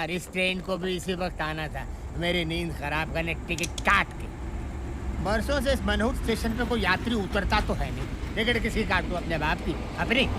यार, इस ट्रेन को भी इसी वक्त आना था। मेरी नींद खराब करने टिकट काट के। बरसों से इस मनहूस स्टेशन पे कोई यात्री उतरता तो है नहीं। टिकट किसी काटू, अपने बाप की, अपनी।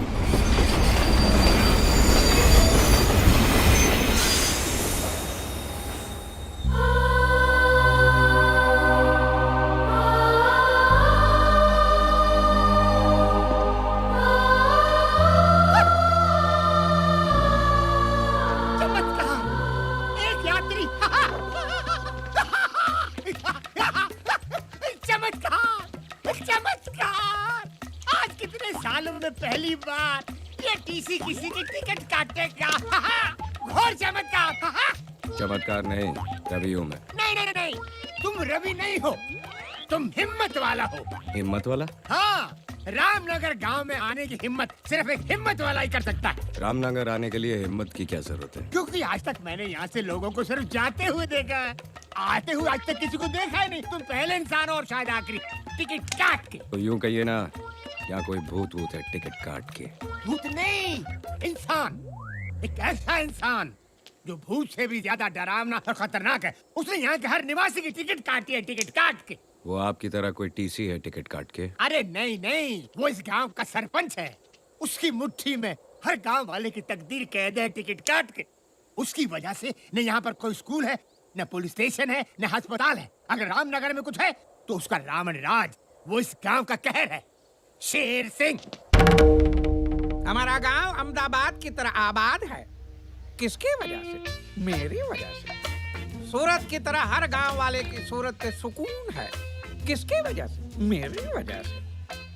पहली बार ये टीसी किसी की टिकट काटेगा। घोर चमत्कार। चमत्कार नहीं, रवि हूँ मैं। नहीं, तुम रवि नहीं हो, तुम हिम्मत वाला हो। हिम्मत वाला? हाँ, रामनगर गांव में आने की हिम्मत सिर्फ एक हिम्मत वाला ही कर सकता है। रामनगर आने के लिए हिम्मत की क्या जरूरत है? क्योंकि आज तक मैंने यहाँ से लोगों को सिर्फ जाते हुए देखा है, आते हुए आज तक किसी को देखा ही नहीं। तुम पहले इंसान हो और शायद आखिरी। टिकट काट के। तो यूँ कहिए ना, यहाँ कोई भूत है टिकट काट के। भूत नहीं, इंसान। एक ऐसा इंसान जो भूत से भी ज्यादा डरावना और खतरनाक है। उसने यहाँ के हर निवासी की टिकट काटी है, टिकट काट के। वो आपकी तरह कोई टीसी है टिकट काट के? अरे नहीं, वो इस गांव का सरपंच है। उसकी मुट्ठी में हर गांव वाले की तकदीर कैद है, टिकट काट के। उसकी वजह से न यहाँ पर कोई स्कूल है, न पुलिस स्टेशन है, न अस्पताल है। अगर रामनगर में कुछ है तो उसका रावण राज, वो इस गांव का कहर है। शेर सिंह। हमारा गांव अहमदाबाद की तरह आबाद है। किसकी वजह से? मेरी वजह से। सूरत की तरह हर गांव वाले की सूरत पे सुकून है। किसकी वजह से? मेरी वजह से।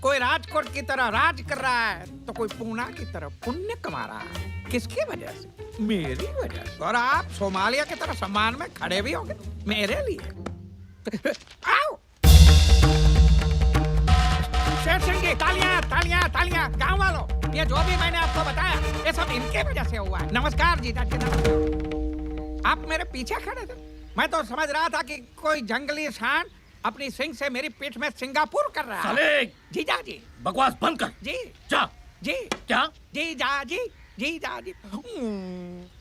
कोई राजकोट की तरह राज कर रहा है तो कोई पूना की तरह पुण्य कमा रहा है। किसकी वजह से? मेरी वजह से। और आप सोमालिया की तरह सम्मान में खड़े भी होंगे मेरे लिए। आओ शेर सिंह जी, तालियां तालियां तालियां। गांव वालों, ये जो भी मैंने आपको बताया ये सब इनके वजह से हुआ है। नमस्कार जीजा जी, नमस्कार। आप मेरे पीछे खड़े थे, मैं तो समझ रहा था कि कोई जंगली सांड अपनी सिंग से मेरी पीठ में सिंगापुर कर रहा है। साले! जीजा जी बकवास बंद कर। जी जा। जी क्या? जीजा जी जीजा जी।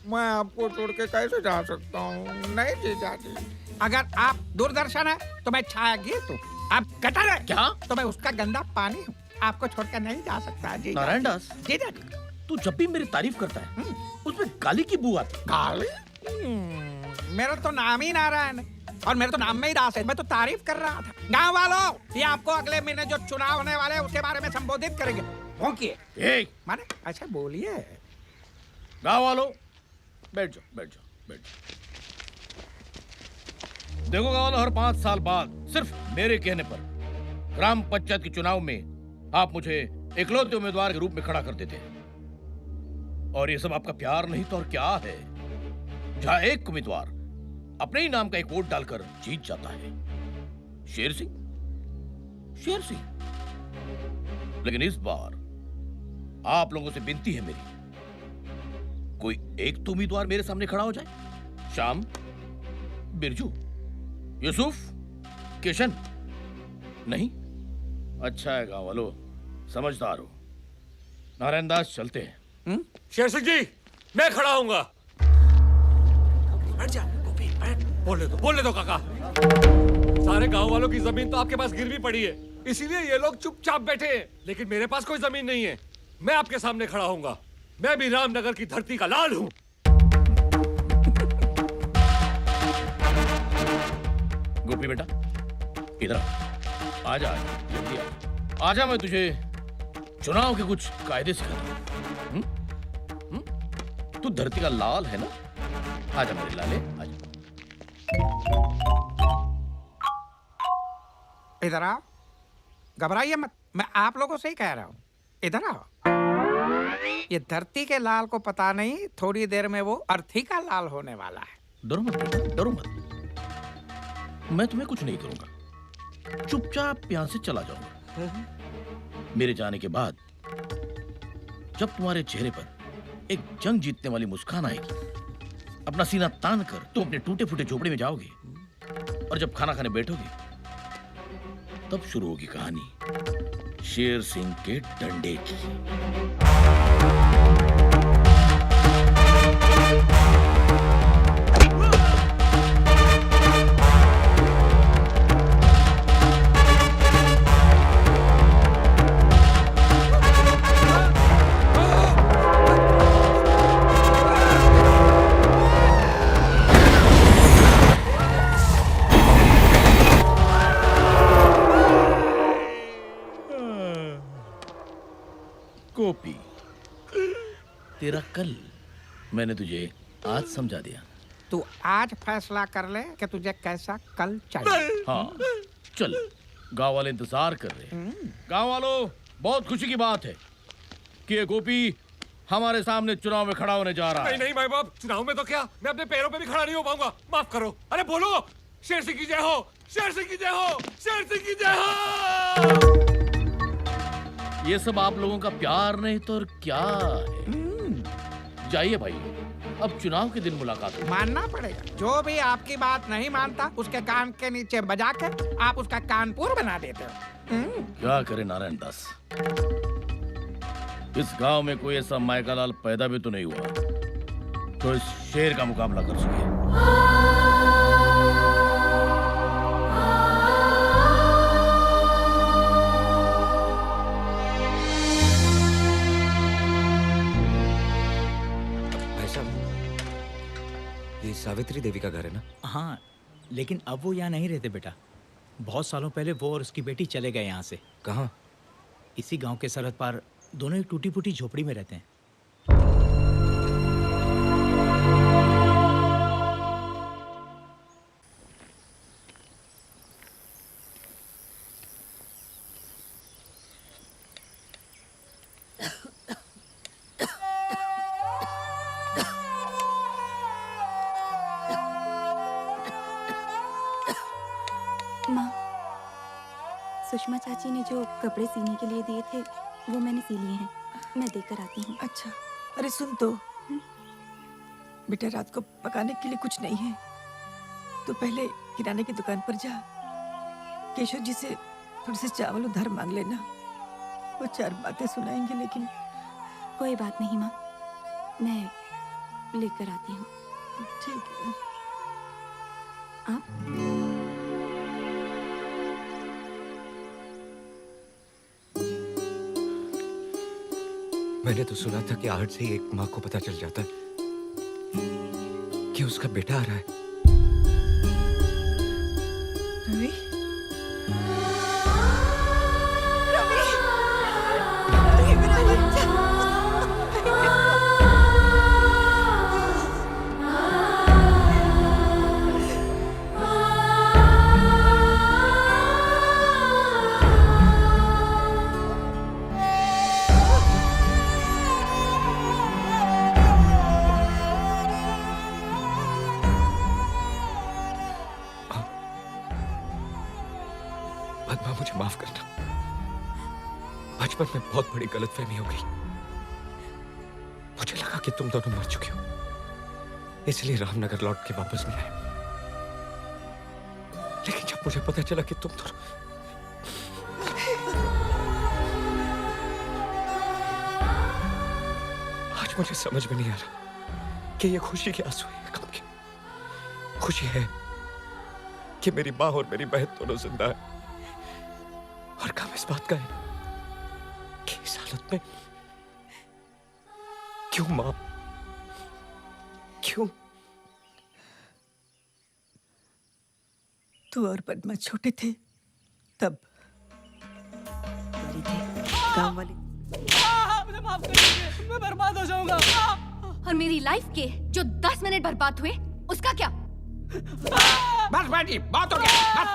मैं आपको छोड़ के कैसे जा सकता हूँ? नहीं जीजा जी, अगर आप दूरदर्शन है तो मैं छायागीत हूँ। आप गटर है क्या? तो मैं उसका गंदा पानी हूँ। आपको छोड़कर नहीं जा सकता जी। नारायण दास, जीजा जी, तू जब भी मेरी तारीफ करता है उसमें गाली की बू आती है। गाली? मेरा तो नाम ही नारायण है और मेरे तो नाम में ही दास है। मैं तो तारीफ कर रहा था। गांव वालों, ये आपको अगले महीने जो चुनाव होने वाले हैं उसके बारे में संबोधित करेंगे। भौंकिए। माने अच्छा बोलिए। गाँव वालों, बैठ जाओ। देखो गाँव वालों, हर 5 साल बाद सिर्फ मेरे कहने पर ग्राम पंचायत के चुनाव में आप मुझे इकलौते उम्मीदवार के रूप में खड़ा कर देते हैं। और ये सब आपका प्यार नहीं तो और क्या है? जहां एक उम्मीदवार अपने ही नाम का एक वोट डालकर जीत जाता है, शेर सिंह। लेकिन इस बार आप लोगों से विनती है मेरी, कोई एक तो उम्मीदवार मेरे सामने खड़ा हो जाए। श्याम, बिरजू, यूसुफ, किशन। नहीं? अच्छा है गाँव वालों, समझदार हो। नारायण दास, चलते हैं। शेर सिंह जी, मैं खड़ा हूंगा। बैठ जा गोपी, बैठ। बोलने दो काका। सारे गांव वालों की जमीन तो आपके पास गिरवी पड़ी है, इसीलिए ये लोग चुपचाप बैठे हैं। लेकिन मेरे पास कोई जमीन नहीं है। मैं आपके सामने खड़ा हूंगा। मैं भी रामनगर की धरती का लाल हूँ। गोपी बेटा, इधर आजा, जल्दी आजा। मैं तुझे चुनाव के कुछ कायदे सिखाता हूँ। तू धरती का लाल है ना? आजा मेरे लाले, आजा। इधर आओ, घबराइए मत, मैं आप लोगों से ही कह रहा हूँ। इधर आओ। ये धरती के लाल को पता नहीं, थोड़ी देर में वो अर्थी का लाल होने वाला है। डरो मत बेटा, डरो मत। मैं तुम्हें कुछ नहीं करूंगा, चुपचाप यहां से चला जाऊंगा। मेरे जाने के बाद जब तुम्हारे चेहरे पर एक जंग जीतने वाली मुस्कान आएगी, अपना सीना तान कर तुम अपने टूटे फूटे झोपड़े में जाओगे, और जब खाना खाने बैठोगे तब शुरू होगी कहानी शेर सिंह के डंडे की। तेरा कल। मैंने तुझे आज समझा दिया। तू आज फैसला कर ले कि तुझे कैसा कल चाहिए। हाँ चल, गांव वाले इंतजार कर रहे हैं। गांव वालों, बहुत खुशी की बात है कि ये गोपी हमारे सामने चुनाव में खड़ा होने जा रहा है। नहीं नहीं माई बाप, चुनाव में तो क्या, मैं अपने पैरों पे भी खड़ा नहीं हो पाऊंगा। माफ करो। अरे बोलो, शेर सिंह की जय हो, शेर सिंह की जय हो, शेर सिंह की जय हो। ये सब आप लोगों का प्यार नहीं तो और क्या है। जाइए भाई, अब चुनाव के दिन मुलाकात होगी। मानना पड़ेगा, जो भी आपकी बात नहीं मानता उसके कान के नीचे बजाकर आप उसका कानपुर बना देते हो। क्या करे नारायण दास, इस गांव में कोई ऐसा मायकालाल पैदा भी तो नहीं हुआ तो इस शेर का मुकाबला कर सके। भाई साहब, ये सावित्री देवी का घर है ना? हाँ, लेकिन अब वो यहाँ नहीं रहते बेटा। बहुत सालों पहले वो और उसकी बेटी चले गए यहाँ से। कहाँ? इसी गांव के सरहद पार दोनों एक टूटी फूटी झोपड़ी में रहते हैं। माँ, सुषमा चाची ने जो कपड़े सीने के लिए दिए थे वो मैंने सी लिए हैं, मैं देकर आती हूँ। अच्छा, अरे सुन तो, बेटा रात को पकाने के लिए कुछ नहीं है, तो पहले किराने की दुकान पर जा, केशव जी से थोड़े से चावल उधार मांग लेना। वो चार बातें सुनाएंगे। लेकिन कोई बात नहीं माँ, मैं लेकर आती हूँ। ठीक है। आप मैंने तो सुना था कि आज से ही एक माँ को पता चल जाता है कि उसका बेटा आ रहा है। रवि, मेरा बच्चा। पद्मा, मुझे माफ करना। बचपन में बहुत बड़ी गलतफहमी हो गई। मुझे लगा कि तुम दोनों मर चुके हो, इसलिए रामनगर लौट के वापस नहीं आए। लेकिन जब मुझे पता चला कि तुम दोनों आज मुझे समझ में नहीं आ रहा कि ये खुशी के आंसू है, गम के। खुशी है कि मेरी माँ और मेरी बहन दोनों जिंदा है, और काम इस बात का है कि इस हालत में क्यों मां, क्यों? तू और पद्मा छोटे थे तब थे गांव वाले। मुझे माफ कर दीजिए, मैं बर्बाद हो जाऊंगा। और मेरी लाइफ के जो 10 मिनट बर्बाद हुए उसका क्या? बस बाजी, बहुत हो गया। बस।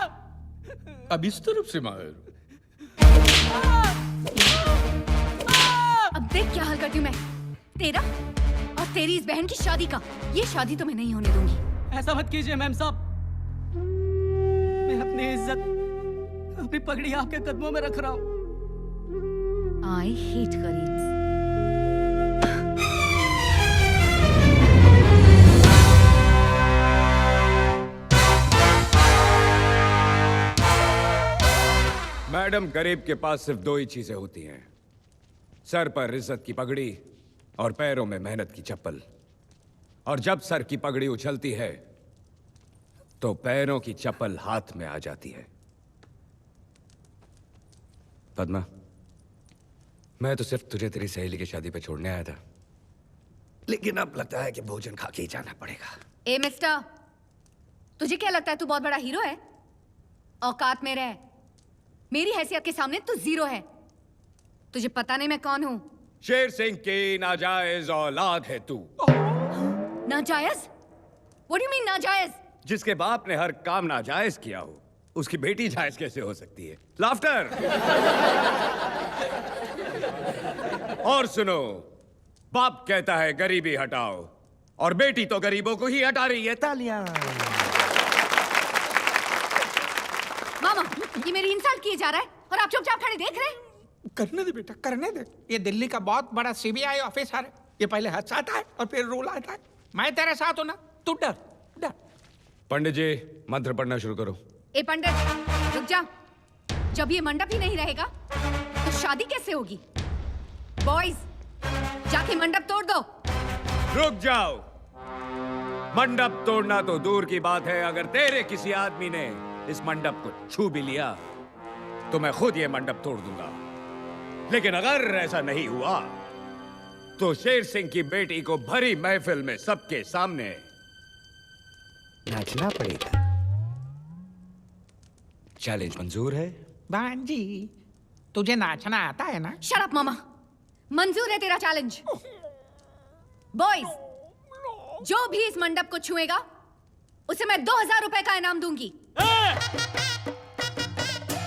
अब इस तरफ से माहिर। अब देख क्या हाल करती हूँ मैं तेरा और तेरी इस बहन की शादी का। ये शादी तो मैं नहीं होने दूंगी। ऐसा मत कीजिए मैम साहब, मैं अपनी इज्जत, अपनी पगड़ी आपके कदमों में रख रहा हूँ। I hate गरीब्स। मैडम, गरीब के पास सिर्फ दो ही चीजें होती हैं, सर पर इज्जत की पगड़ी और पैरों में मेहनत की चप्पल। और जब सर की पगड़ी उछलती है तो पैरों की चप्पल हाथ में आ जाती है। पद्मा, मैं तो सिर्फ तुझे तेरी सहेली की शादी पे छोड़ने आया था, लेकिन अब लगता है कि भोजन खा के ही जाना पड़ेगा। ए मिस्टर, तुझे क्या लगता है तू बहुत बड़ा हीरो है? औकात में रह। मेरी हैसियत के सामने तू जीरो है। तुझे पता नहीं मैं कौन हूं? शेर सिंह की नाजायज औलाद है तू। नाजायज? What do you mean नाजायज? जिसके बाप ने हर काम नाजायज किया हो, उसकी बेटी जायज कैसे हो सकती है? लाफ्टर। और सुनो, बाप कहता है गरीबी हटाओ, और बेटी तो गरीबों को ही हटा रही है। तालियां। मामा, ये मेरी इंसल्ट किए जा रहा है और आप चुपचाप खड़े देख रहे हैं। करने दे बेटा, करने दे। ये दिल्ली का बहुत बड़ा सीबीआई ऑफिसर है। ये पहले हंसाता है और फिर रुलाता है। मैं तेरे साथ हूं ना, तू डर डर। पंडित जी, मंत्र पढ़ना शुरू करो। ए पंडित, रुक जा। जब ये मंडप ही नहीं रहेगा तो शादी कैसे होगी? बॉयज, जाके मंडप तोड़ दो। रुक जाओ। मंडप तोड़ना तो दूर की बात है, अगर तेरे किसी आदमी ने इस मंडप को छू भी लिया तो मैं खुद ये मंडप तोड़ दूंगा। लेकिन अगर ऐसा नहीं हुआ तो शेर सिंह की बेटी को भरी महफिल में सबके सामने नाचना पड़ेगा। चैलेंज मंजूर है? भांजी, तुझे नाचना आता है ना? शट अप मामा, मंजूर है तेरा चैलेंज। बॉयज, जो भी इस मंडप को छुएगा उसे मैं 2000 रुपए का इनाम दूंगी।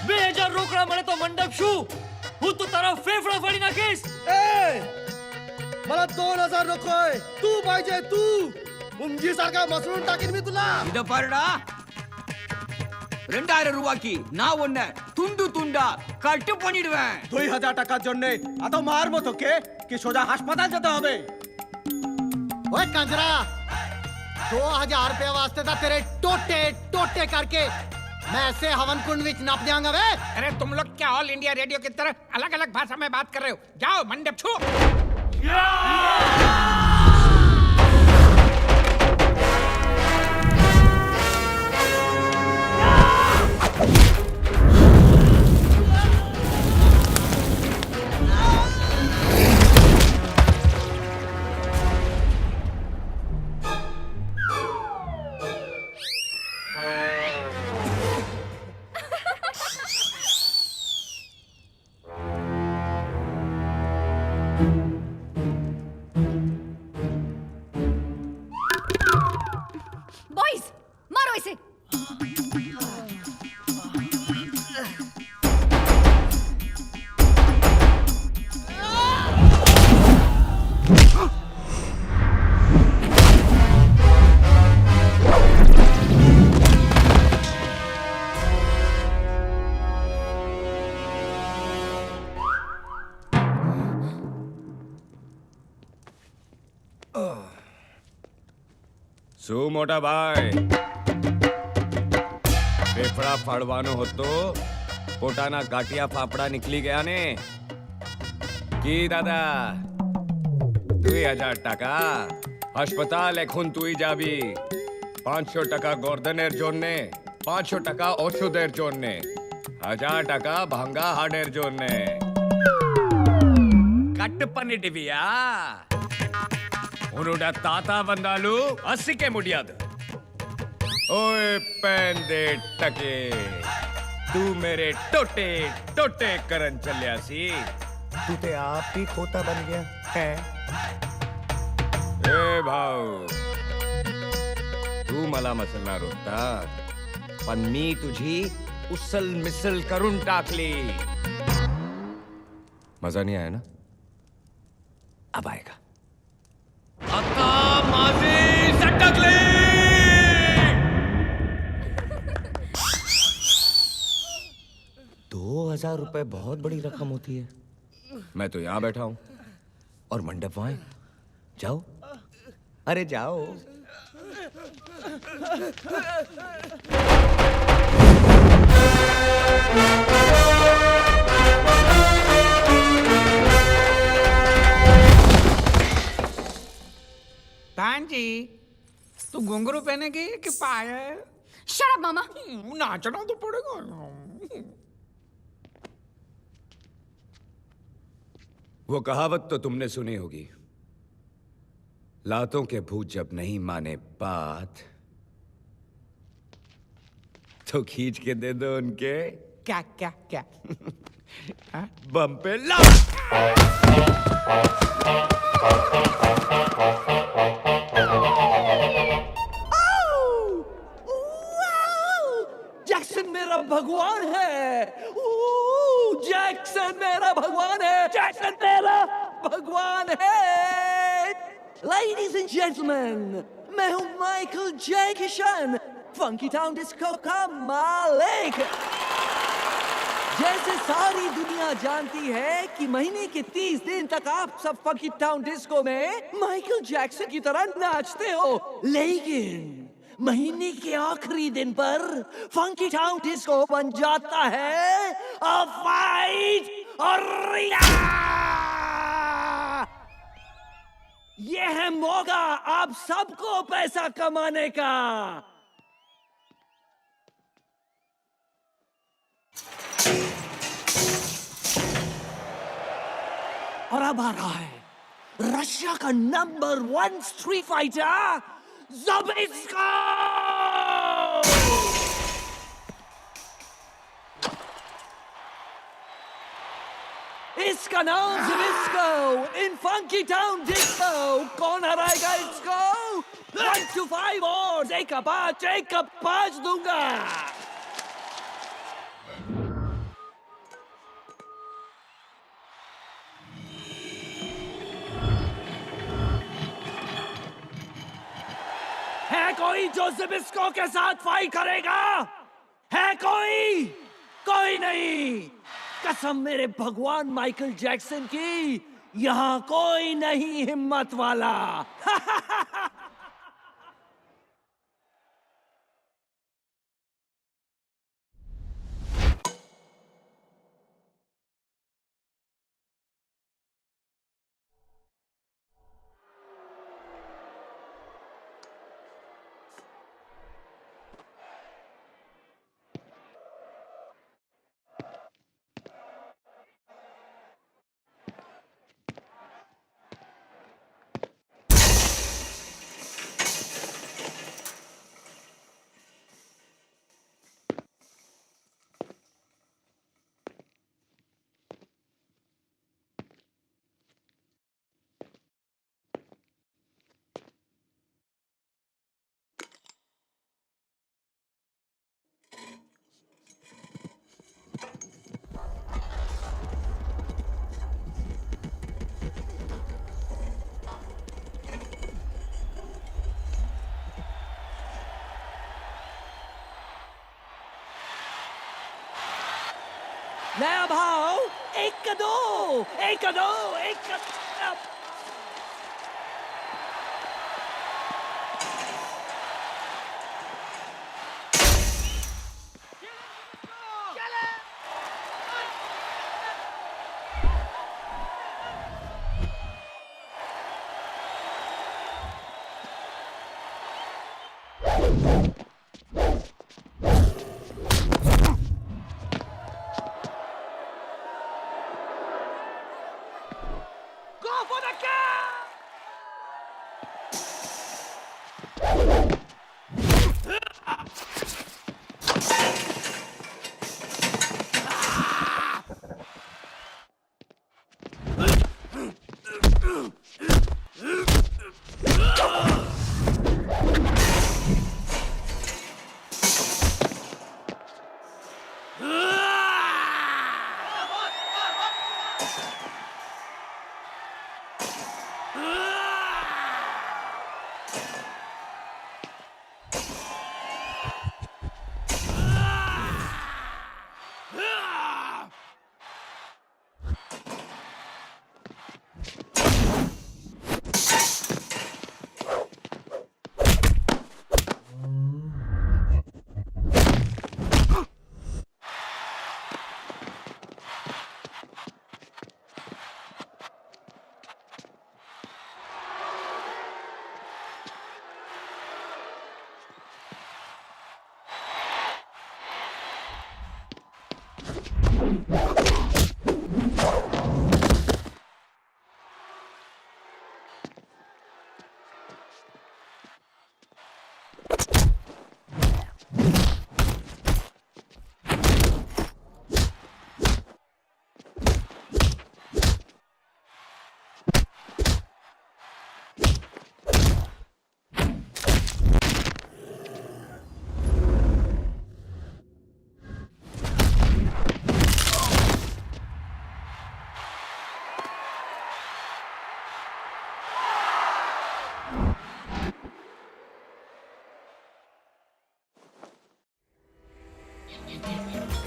2000 रोकड़ा मळे तो मंडप शू હું તો તારા ફેફડા ફાડી નાખીશ। मला 2000 नकोय, तू पाहिजे तू। मुंगी सारखा मसळून टाकीन मी तुला। இத பாருடா, 2000 ரூபாய்க்கு நான் உன்னை துண்டு துண்டா கட்டு பண்ணிடுவேன்। 2000 টাকার জন্য এত মার মতো কে কি সোজা হাসপাতাল যেতে হবে? ओए कंजरा, 2000 रुपए वास्ते था तेरे टोटे टोटे करके मैं ऐसे हवन कुंड विच नाप दियांगा वे। अरे तुम लोग क्या ऑल इंडिया रेडियो की तरह अलग अलग भाषा में बात कर रहे हो? जाओ मंडप छू। बॉयज, मारो इसे। શું મોટા ભાઈ, ફેફડા ફાડવાનો હતો, પોતાના ગાંઠિયા ફાફડા નીકળી ગયા ને? কি দাদা, 2000 টাকা হাসপাতাল এখন তুই যাবি। 500 টাকা গর্দনের জন্যে, 500 টাকা ওষুধের জন্যে, 1000 টাকা ভাঙ্গা হাড়ের জন্যে। కట్ పన్నిటివియా उन्होंने ताता बंदालू 80 के मुड़ियाद। ओए पैन दे टके, तू मेरे टोटे टोटे करन चलिया सी। तू ते आप ही खोता बन गया है। ए भाऊ, तू मला मसलना रोता, पण मी तुझी उसल मिसल करून टाकली। मजा नहीं आया ना? अब आएगा। आता माझी सटकली। 2000 रुपए बहुत बड़ी रकम होती है। मैं तो यहां बैठा हूं और मंडप वहां है। जाओ, अरे जाओ। भांजी, तू घुंघरू पहनेगी कि पायल? शट अप मामा। नाचना तो पड़ेगा। वो कहावत तो तुमने सुनी होगी, लातों के भूत जब नहीं माने बात तो खींच के दे दो उनके क्या क्या क्या? बम पे ला। जैक्सन मेरा भगवान है। जैक्सन मेरा भगवान है। जैक्सन मेरा भगवान है। लेडीज एंड जेंटलमैन, मैं हूं Michael J Kishan, funky town disco का मालिक। जैसे सारी दुनिया जानती है कि महीने के 30 दिन तक आप सब फंकी टाउन डिस्को में माइकल जैक्सन की तरह नाचते हो, लेकिन महीने के आखिरी दिन पर फंकी टाउन डिस्को बन जाता है अ फाइट अरीना। ये है मौका आप सबको पैसा कमाने का। और अब आ रहा है रशिया का नंबर 1 स्ट्रीट फाइटर ज़बिस्को। इसका नाम ज़बिस्को इन फंकी टाउन डिस्को। कौन हराएगा इसको? 1 to 5 और एक का पांच दूंगा। है कोई जो ज़बिस्को के साथ फाइट करेगा? है कोई? कोई नहीं। कसम मेरे भगवान माइकल जैक्सन की, यहाँ कोई नहीं हिम्मत वाला। नया भाव 1 का 2, 1 का 2, 1 का 2।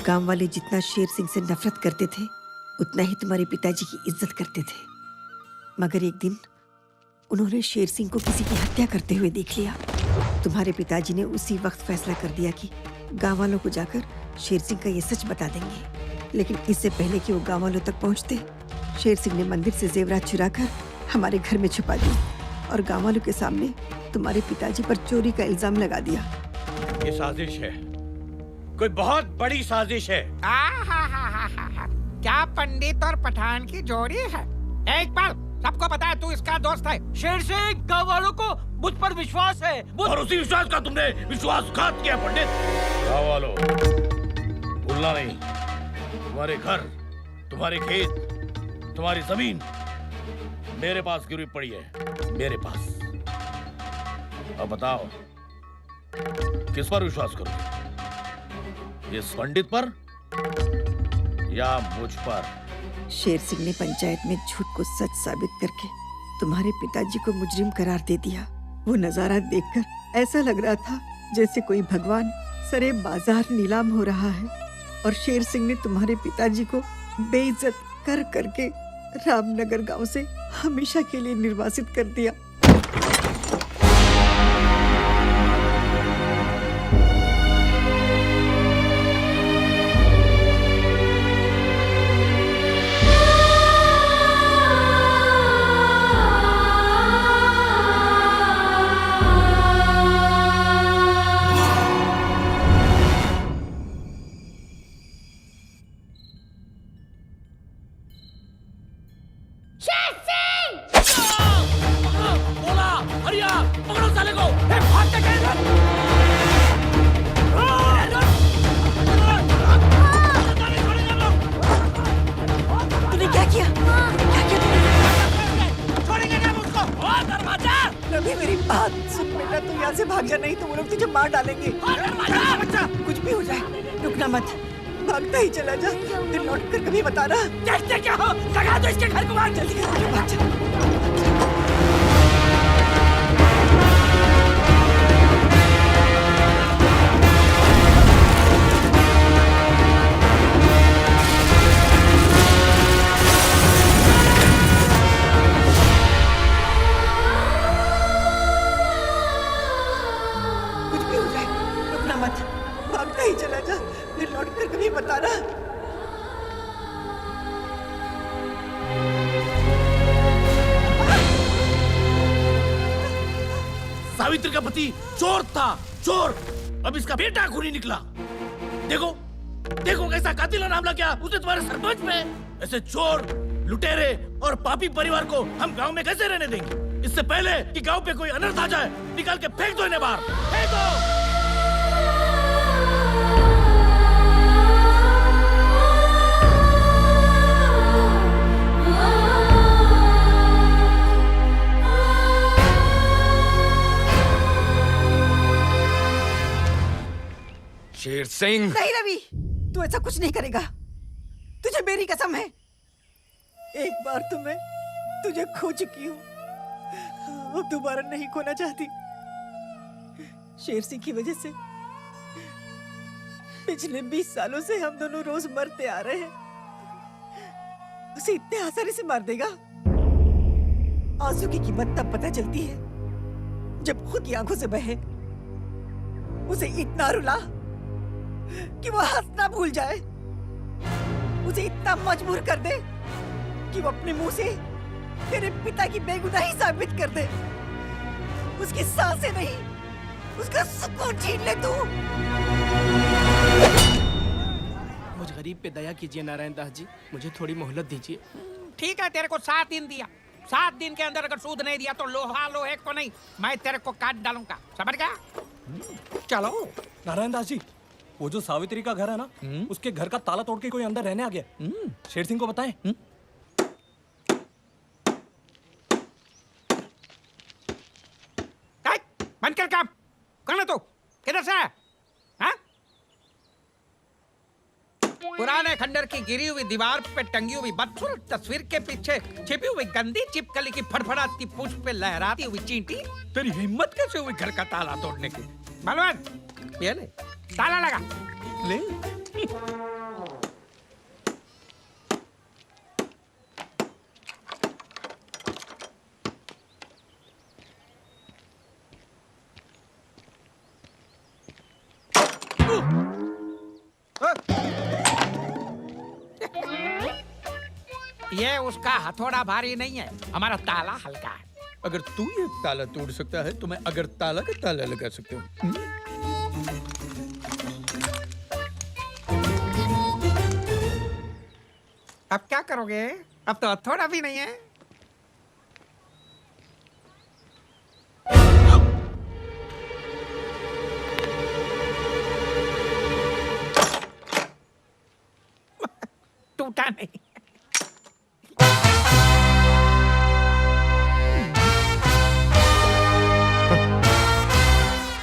गांव वाले जितना शेर सिंह से नफरत करते थे उतना ही तुम्हारे पिताजी की इज्जत करते थे। मगर एक दिन उन्होंने शेर सिंह को किसी की हत्या करते हुए देख लिया। तुम्हारे पिताजी ने उसी वक्त फैसला कर दिया कि गांव वालों को जाकर शेर सिंह का ये सच बता देंगे। लेकिन इससे पहले कि वो गांव वालों तक पहुंचते, शेर सिंह ने मंदिर से जेवरात चुराकर हमारे घर में छुपा दी और गांव वालों के सामने तुम्हारे पिताजी पर चोरी का इल्जाम लगा दिया। ये साजिश है, कोई बहुत बड़ी साजिश है। क्या पंडित और पठान की जोड़ी है? एक बार सबको पता है तू इसका दोस्त है। शेर सिंह, गांव वालों को मुझ पर विश्वास है। और उसी विश्वास का तुमने विश्वासघात किया पंडित। गाँव वालों, भूलना नहीं, तुम्हारे घर, तुम्हारे खेत, तुम्हारी जमीन मेरे पास गिरवी पड़ी है, मेरे पास। अब बताओ किस पर विश्वास करोगे, इस पंडित पर या मुझ पर? शेर सिंह ने पंचायत में झूठ को सच साबित करके तुम्हारे पिताजी को मुजरिम करार दे दिया। वो नजारा देखकर ऐसा लग रहा था जैसे कोई भगवान सरे बाजार नीलाम हो रहा है और शेर सिंह ने तुम्हारे पिताजी को बेइज्जत कर करके रामनगर गांव से हमेशा के लिए निर्वासित कर दिया। कुछ भी हो जाए रुकना मत, भागता ही चला जा, फिर लौट कर कभी बताना। देखते क्या हो, लगा दो इसके घर को मार। जल्दी कर, भाग जा। सावित्री का पति चोर था, चोर। अब इसका बेटा खूनी निकला। देखो देखो कैसा कातिलाना हमला किया उसने तुम्हारे सरपंच पे। ऐसे चोर, लुटेरे और पापी परिवार को हम गांव में कैसे रहने देंगे? इससे पहले कि गांव पे कोई अनर्थ आ जाए, निकाल के फेंक दो इन्हें बाहर, फेंक दो। शेर सिंह, नहीं रवि, तू ऐसा कुछ नहीं करेगा, तुझे मेरी कसम है। एक बार तो मैं तुझे खो चुकी हूँ, अब दोबारा नहीं खोना चाहती। शेर सिंह की वजह से पिछले 20 सालों से हम दोनों रोज मरते आ रहे हैं। उसे इतने आसानी से मार देगा? आंसू की कीमत तब पता चलती है जब खुद की आंखों से बहे। उसे इतना रुला कि वो हंसना भूल जाए, उसे इतना मजबूर कर दे कि वो अपने मुंह से तेरे पिता की बेगुनाही साबित कर दे। उसकी सांसें नहीं, उसका सुकून छीन ले तू। मुझ गरीब पे दया कीजिए नारायण दास जी, मुझे थोड़ी मोहलत दीजिए। ठीक है, तेरे को 7 दिन दिया। 7 दिन के अंदर अगर सूद नहीं दिया तो लोहा लोहे को नहीं, मैं तेरे को काट डालूंगा, समझ गया? चलो। नारायण दास जी, वो जो सावित्री का घर है ना, उसके घर का ताला तोड़ के कोई अंदर रहने आ गया। शेर सिंह को बताएं। बंद कर काम। कौन है तू? किधर से है? हाँ? पुराने खंडर की गिरी हुई दीवार पे टंगी हुई बदसूरत तस्वीर के पीछे छिपी हुई गंदी चिपकली की फड़फड़ाती पूंछ पे लहराती हुई चींटी। तेरी हिम्मत कैसे हुई घर का ताला तोड़ने की? बलवंत, ये ले ताला लगा ले। ये उसका हथौड़ा भारी नहीं है, हमारा ताला हल्का है। अगर तू ये ताला तोड़ सकता है तो मैं अगर ताला का ताला लगा सकता हूँ। अब क्या करोगे? अब तो हथौड़ा भी नहीं है। टूटा नहीं।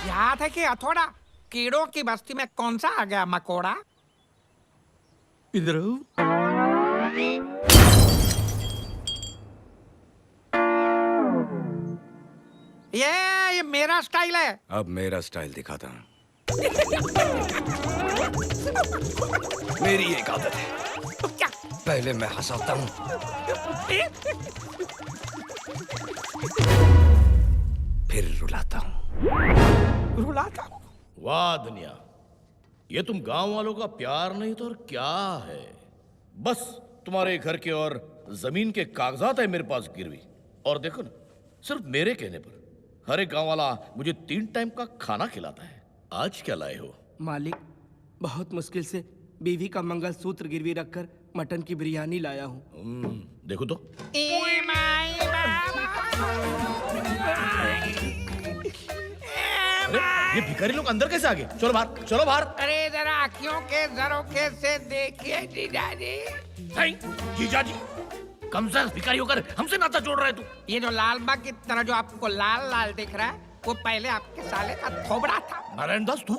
याद है कि हथौड़ा? कीड़ों की बस्ती में कौन सा आ गया मकोड़ा? इधर ये मेरा स्टाइल है। अब मेरा स्टाइल दिखाता हूँ। मेरी एक आदत है, क्या? पहले मैं हंसाता हूँ, फिर रुलाता हूँ। रुलाता हूँ? वाह दुनिया, ये तुम गांव वालों का प्यार नहीं तो और क्या है? बस तुम्हारे घर के और जमीन के कागजात है मेरे पास गिरवी। और देखो ना, सिर्फ मेरे कहने पर हर एक गांव वाला मुझे 3 टाइम का खाना खिलाता है। आज क्या लाए हो? मालिक, बहुत मुश्किल से बीवी का मंगलसूत्र गिरवी रखकर मटन की बिरयानी लाया हूँ। देखो तो। अरे ये भिखारी लोग अंदर कैसे आ गए? चलो बाहर, चलो बाहर। अरे जरा आँखियों के झरोखे से देखिए जीजाजी। जीजाजी? कम से भिखारी होकर हमसे नाता जोड़ रहे तू? ये जो लाल बाग की तरह जो आपको लाल लाल दिख रहा है, वो पहले आपके साले का थोबड़ा था। नारायण दास तू?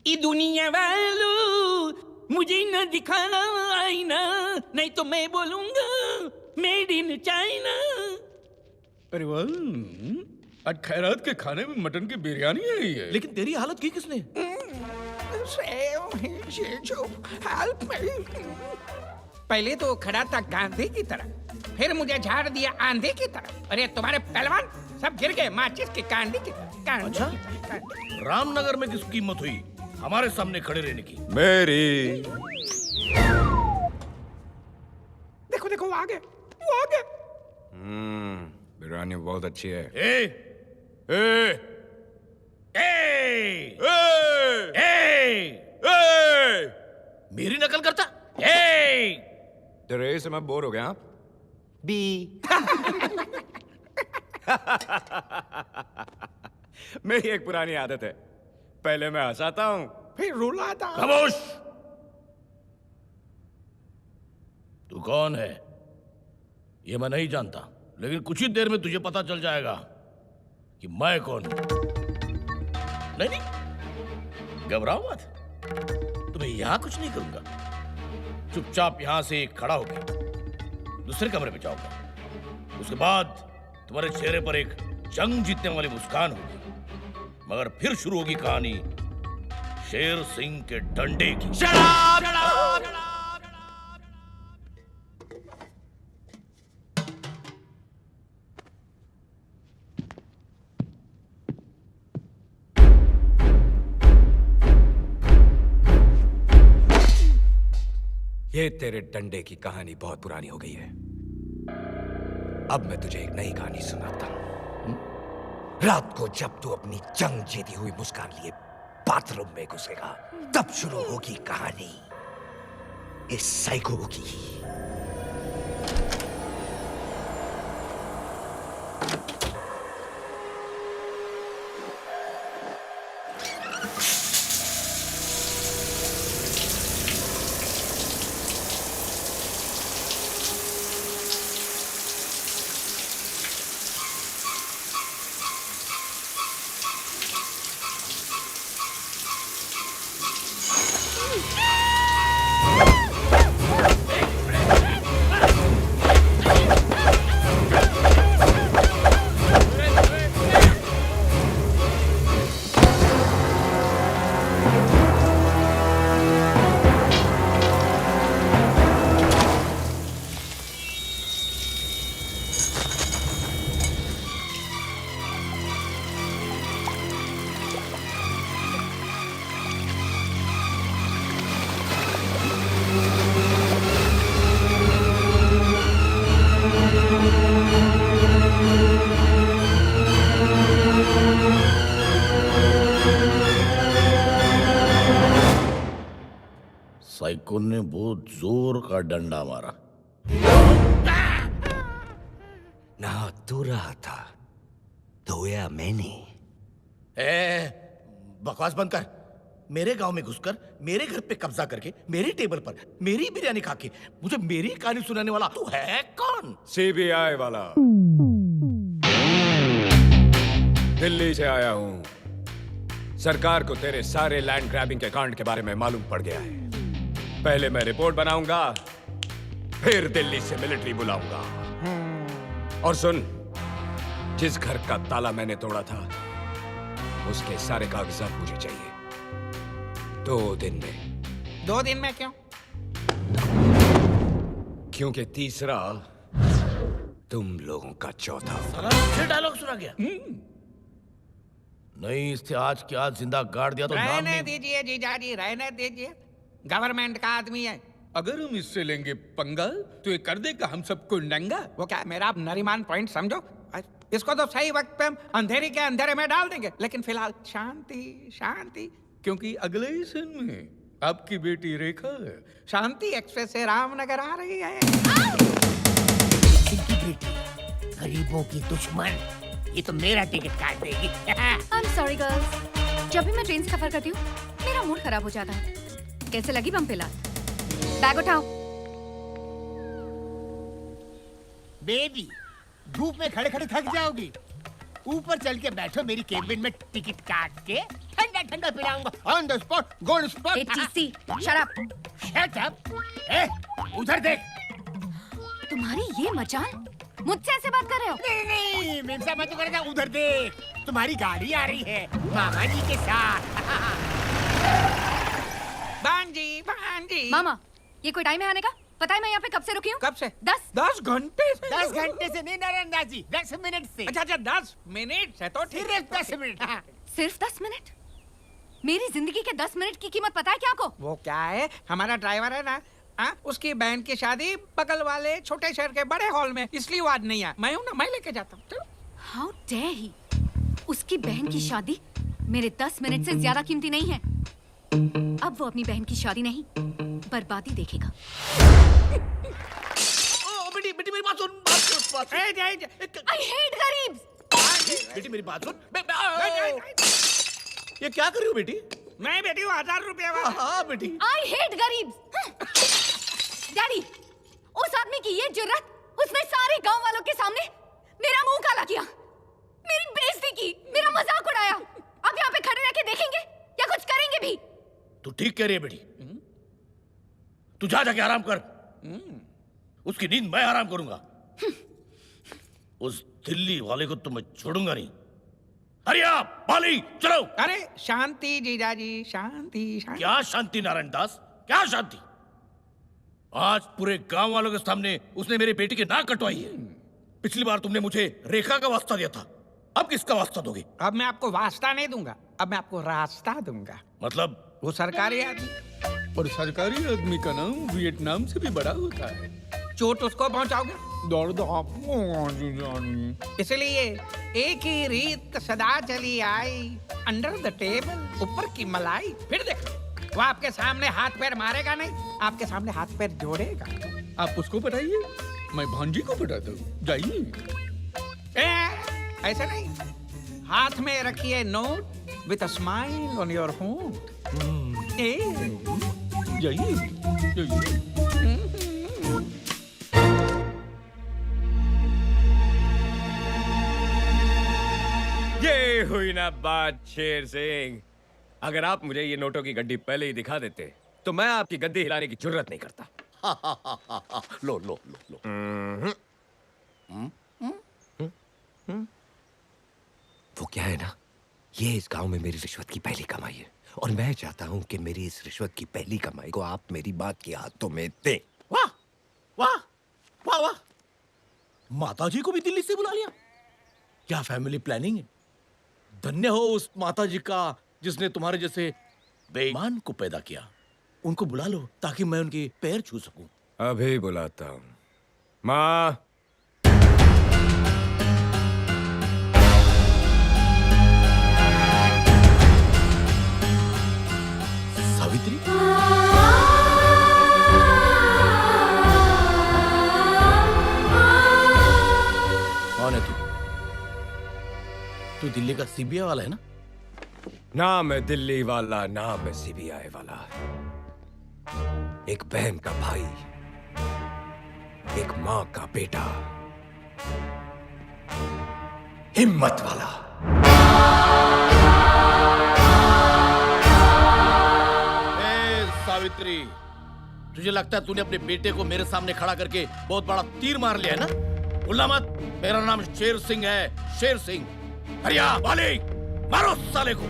ये दुनिया वालों, मुझे न दिखाना आईना, नहीं तो मैं बोलूंगा मेड इन चाइना। अरे वाह, आज खैरात के खाने में मटन की बिरयानी आई है। लेकिन तेरी हालत की किसने? पहले तो खड़ा था गांधी की तरह, फिर मुझे झाड़ दिया आंधी की तरह। अरे तुम्हारे पहलवान सब गिर गए माचिस की कांडी की तरह। अच्छा? रामनगर में किस कीमत हुई हमारे सामने खड़े रहने की? मेरी। देखो देखो, वो आ गए, वो आ गए। बिरयानी बहुत अच्छी है। ए! ए! ए! ए! मेरी नकल करता? ए! तेरे से मैं बोर हो गया। बी। मेरी एक पुरानी आदत है, पहले मैं हंसाता हूँ, फिर रुलाता। खामोश! तू कौन है ये मैं नहीं जानता, लेकिन कुछ ही देर में तुझे पता चल जाएगा कि मैं कौन हूं। नहीं नहीं, घबराओ मत, तुम्हें यहां कुछ नहीं करूंगा। चुपचाप यहां से खड़ा होकर दूसरे कमरे में जाऊंगा। उसके बाद तुम्हारे चेहरे पर एक जंग जीतने वाली मुस्कान होगी, मगर फिर शुरू होगी कहानी शेर सिंह के डंडे की। ये तेरे डंडे की कहानी बहुत पुरानी हो गई है। अब मैं तुझे एक नई कहानी सुनाता हूं। रात को जब तू अपनी जंग जीती हुई मुस्कान लिए बाथरूम में घुसेगा, तब शुरू होगी कहानी इस साइको की। साइको ने बहुत जोर का डंडा मारा। ना तू रहा था, धोया मैंने। बकवास बंद कर। मेरे गांव में घुसकर मेरे घर पे कब्जा करके मेरी टेबल पर मेरी बिरयानी खा के मुझे मेरी कहानी सुनाने वाला तू है कौन? सीबीआई वाला। दिल्ली से आया हूं। सरकार को तेरे सारे लैंड ग्रैबिंग के कांड के बारे में मालूम पड़ गया है। पहले मैं रिपोर्ट बनाऊंगा, फिर दिल्ली से मिलिट्री बुलाऊंगा। और सुन, जिस घर का ताला मैंने तोड़ा था उसके सारे कागजात मुझे चाहिए 2 दिन में। 2 दिन में क्यों? क्योंकि तीसरा तुम लोगों का चौथा। फिर डायलॉग सुना गया। नहीं, इससे आज के आज जिंदा गाड़ दिया तो नाम रहने नहीं। दीजिए जीजाजी, रहने दीजिए। गवर्नमेंट का आदमी है। अगर हम इससे लेंगे पंगा तो ये कर देगा हम सबको नंगा। वो क्या मेरा आप नरीमान पॉइंट समझो। इसको तो सही वक्त पे हम अंधेरी के अंधेरे में डाल देंगे, लेकिन फिलहाल शांति शांति। क्योंकि अगले ही सीन में आपकी बेटी रेखा शांति एक्सप्रेस से रामनगर आ रही है। इनकी बेटी गरीबों की दुश्मन, ये तो मेरा टिकट काट देगी। I'm sorry girls, जब भी मैं ट्रेन से सफर करती हूँ मेरा मूड खराब हो जाता है। कैसे लगी बम पिला? बैग उठाओ। बेबी, धूप में खड़े खड़े थक जाओगी। ऊपर चल के बैठो, मेरी केबिन में टिकट काट के ठंडा ठंडा पिलाऊंगा। On the spot, Gold Spot. HTC, shut up. Shut up. उधर देख। तुम्हारी ये मजाल, मुझसे ऐसे बात कर रहे हो? नहीं नहीं, मेमसा मत करेगा। उधर देख, तुम्हारी गाड़ी आ रही है मामा जी के साथ। भांजी। मामा, ये कोई टाइम है आने का? पता है मैं यहाँ पे कब से रुकी हूँ? कब से? 10 घंटे से। 10 घंटे से नहीं नारायण जी, 10 मिनट से। अच्छा 10 मिनट से तो ठीक। सिर्फ 10 मिनट। हाँ। सिर्फ 10 मिनट? मेरी जिंदगी के 10 मिनट की कीमत पता है क्या आपको? वो क्या है, हमारा ड्राइवर है ना, उसकी बहन की शादी बगल वाले छोटे शहर के बड़े हॉल में, इसलिए वो आज नहीं आया। मैं हूँ ना, मैं लेके जाता हूँ। How dare he? उसकी बहन की शादी मेरे 10 मिनट से ज्यादा कीमती नहीं है। अब वो अपनी बहन की शादी नहीं, बर्बादी देखेगा। बेटी मेरी बात सुन। I hate गरीब। बेटी मेरी बात सुन। ये क्या कर रही हो बेटी? मैं बेटी हूँ 1000 रुपया वाला। हाँ बेटी। I hate गरीब। डैडी, उस आदमी की ये जुर्रत, उसने सारे गांव वालों के सामने मेरा मुंह काला किया, मेरी बेइज्जती की, मेरा मजाक उड़ाया। अब यहाँ पे खड़े रह के देखेंगे या कुछ करेंगे भी? तू ठीक कह रही है बेटी। तू जा जाके आराम कर। उसकी नींद मैं आराम करूंगा। उस दिल्ली वाले को तो मैं छोड़ूंगा नहीं। अरे आप बाली चलो। अरे शांति जीजाजी, शांति शांति। क्या शांति नारायण दास, क्या शांति? आज पूरे गांव वालों के सामने उसने मेरी बेटी की नाक कटवाई है। पिछली बार तुमने मुझे रेखा का वास्ता दिया था, अब किसका वास्ता दोगे? अब मैं आपको वास्ता नहीं दूंगा, अब मैं आपको रास्ता दूंगा। मतलब? वो सरकारी आदमी। और सरकारी आदमी का नाम वियतनाम से भी बड़ा होता है। चोट उसको पहुंचाओगे, दर्द आपको जानी। इसलिए एक ही रीत सदा चली आई, अंडर द टेबल, ऊपर की मलाई। फिर देखो, वो आपके सामने हाथ पैर मारेगा नहीं, आपके सामने हाथ पैर जोड़ेगा। आप उसको बताइए, मैं भांजी को बताता हूँ। जाइए। ऐसा नहीं, हाथ में रखिए note with a smile on your होंठ। जाइए जाइए। ये हुई ना बात शेर सिंह। अगर आप मुझे ये नोटों की गड्डी पहले ही दिखा देते तो मैं आपकी गद्दी हिलाने की जरूरत नहीं करता। लो लो लो लो। वो क्या है ना, ये इस गांव में मेरी रिश्वत की पहली कमाई है और मैं चाहता हूं कि मेरी इस रिश्वत की पहली कमाई को आप मेरी बात के हाथों में दें। वाह वाह वाह वाह, माताजी को भी दिल्ली से बुला लिया। क्या फैमिली प्लानिंग है। धन्य हो उस माताजी का जिसने तुम्हारे जैसे बेईमान को पैदा किया। उनको बुला लो ताकि मैं उनके पैर छू सकूं। अभी बुलाता हूं। माँ, सावित्री। कौन है तू? तू दिल्ली का सीबीआई वाला है ना? ना मैं दिल्ली वाला, ना मैं सीबीआई वाला। एक बहन का भाई, एक मां का बेटा, हिम्मत वाला। सावित्री, तुझे लगता है तूने अपने बेटे को मेरे सामने खड़ा करके बहुत बड़ा तीर मार लिया है ना? भूलना मत, मेरा नाम शेर सिंह है, शेर सिंह। हरिया वाले, मारो साले को।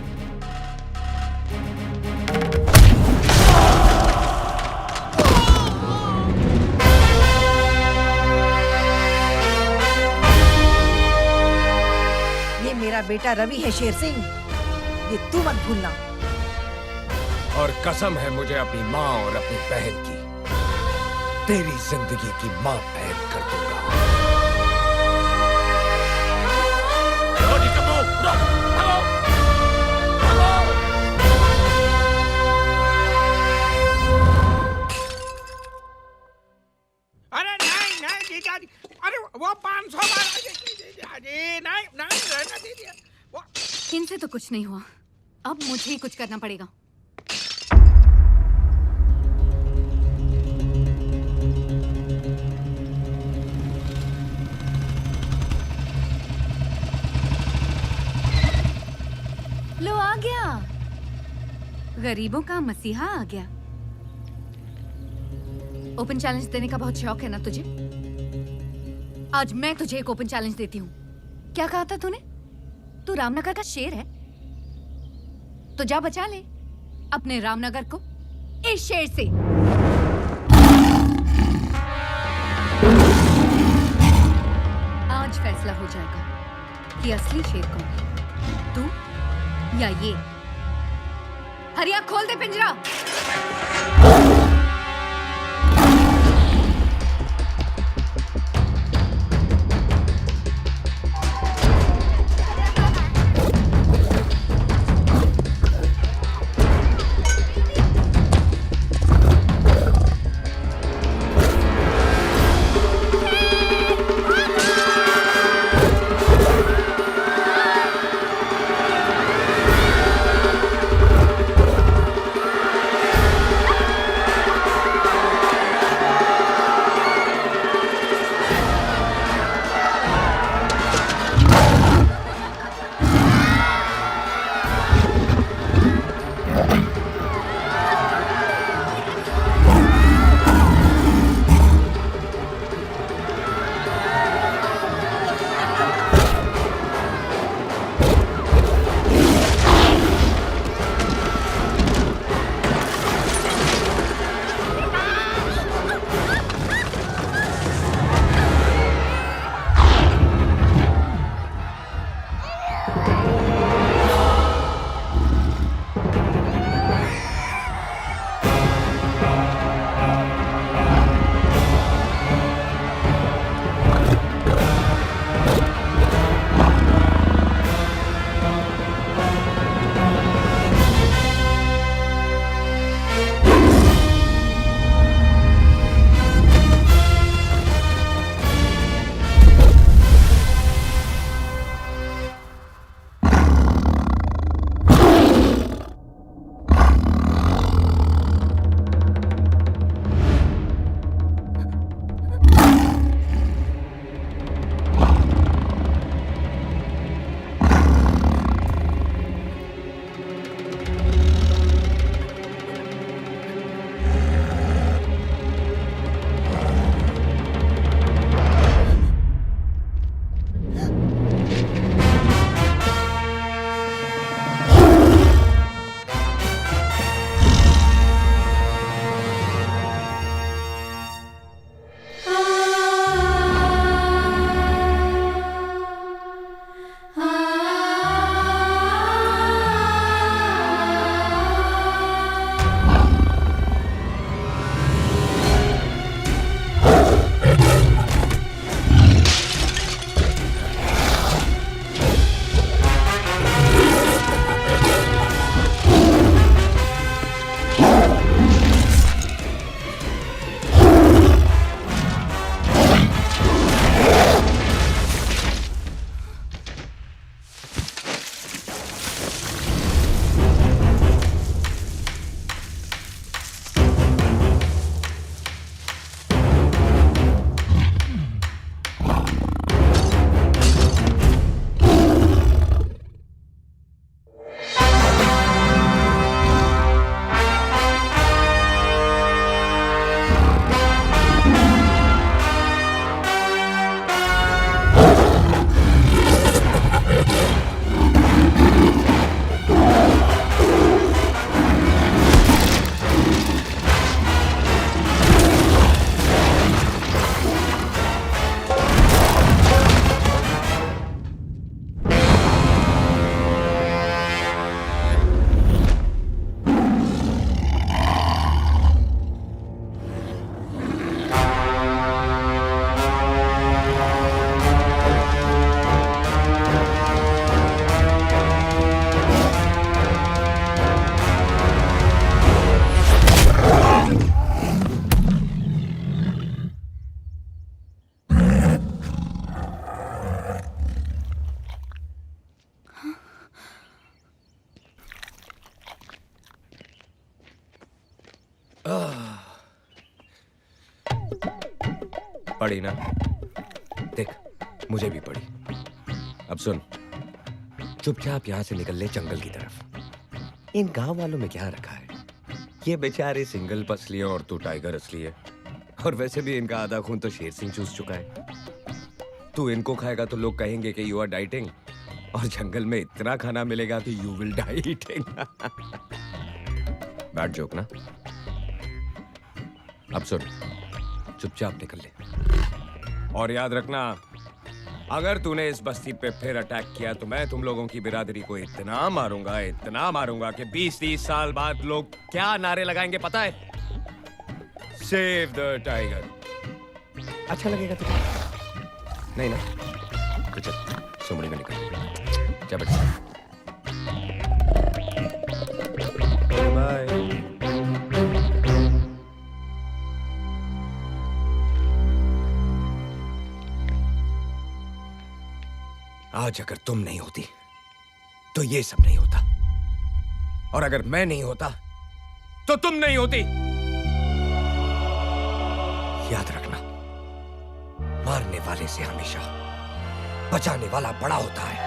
ये मेरा बेटा रवि है शेर सिंह, ये तू मत भूलना। और कसम है मुझे अपनी माँ और अपनी बहन की, तेरी जिंदगी की माँ बहन कर दूंगा। अरे नहीं नहीं जीजाजी, अरे वो 500 बार नहीं नहीं रहने दीजिए। इनसे तो कुछ नहीं हुआ, अब मुझे ही कुछ करना पड़ेगा। लो आ गया, गरीबों का मसीहा आ गया। ओपन चैलेंज देने का बहुत शौक है ना तुझे? आज मैं तुझे एक ओपन चैलेंज देती हूँ। क्या कहा था तूने? तू रामनगर का शेर है, तो जा बचा ले अपने रामनगर को इस शेर से। आज फैसला हो जाएगा कि असली शेर कौन है, तू या ये। हरिया खोल दे पिंजरा। पड़ी ना? देख, मुझे भी पड़ी। अब सुन, चुपचाप यहाँ से निकल ले जंगल की तरफ। इन गांव वालों में क्या रखा है? ये बेचारे सिंगल पसली हैं और तू टाइगर असली है। और वैसे भी इनका आधा खून तो शेर सिंह चूस चुका है। तू इनको खाएगा तो लोग कहेंगे कि यू आर डाइटिंग, और जंगल में इतना खाना मिलेगा कि you will dieting. Bad joke ना? अब सुन, चुपचाप निकल ले। और याद रखना, अगर तूने इस बस्ती पे फिर अटैक किया तो मैं तुम लोगों की बिरादरी को इतना मारूंगा कि 20-30 साल बाद लोग क्या नारे लगाएंगे पता है? Save the tiger. अच्छा लगेगा तुझे? नहीं ना? तो चल, सुमड़ी में निकल। जा बेटा। बाय। आज अगर तुम नहीं होती तो ये सब नहीं होता, और अगर मैं नहीं होता तो तुम नहीं होती। याद रखना, मारने वाले से हमेशा बचाने वाला बड़ा होता है।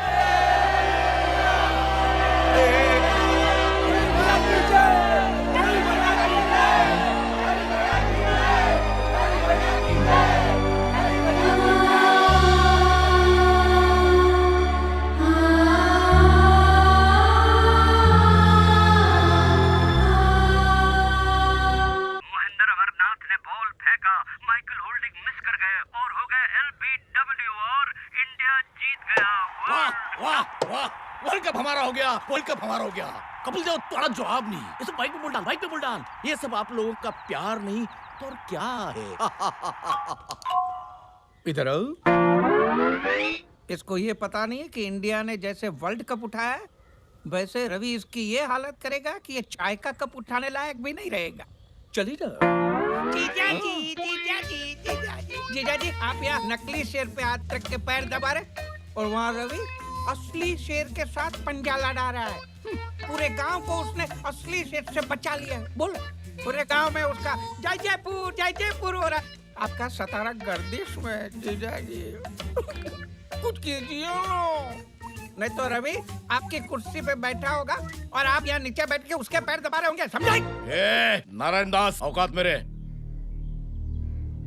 वर्ल्ड कप हमारा हो गया, वर्ल्ड कप हमारा हो गया। कपिल देव थोड़ा जवाब नहीं, ये सब बाइक पे बोल डाल, बाइक पे बोल डाल। ये सब आप लोगों का प्यार नहीं तो और क्या है? इधर आओ। इसको ये पता नहीं है कि इंडिया ने जैसे वर्ल्ड कप उठाया है, वैसे रवि इसकी ये हालत करेगा कि ये चाय का कप उठाने लायक भी नहीं रहेगा। चली ना। जीजाजी, जीजाजी, जीजाजी, जीजाजी, आप यहाँ नकली शेर पे हाथ रख के पैर दबा रहे, और वहाँ रवि असली शेर के साथ पंजा लड़ा रहा है। पूरे गांव को उसने असली शेर से बचा लिया है। बोल, पूरे गांव में उसका जय जयपुर हो रहा है। आपका सतारा गर्दिश में जीजाजी। कुछ कीजिए, नहीं तो रवि आपकी कुर्सी पे बैठा होगा और आप यहाँ नीचे बैठ के उसके पैर दबा रहे होंगे, समझे? नारायण दास, औकात मेरे।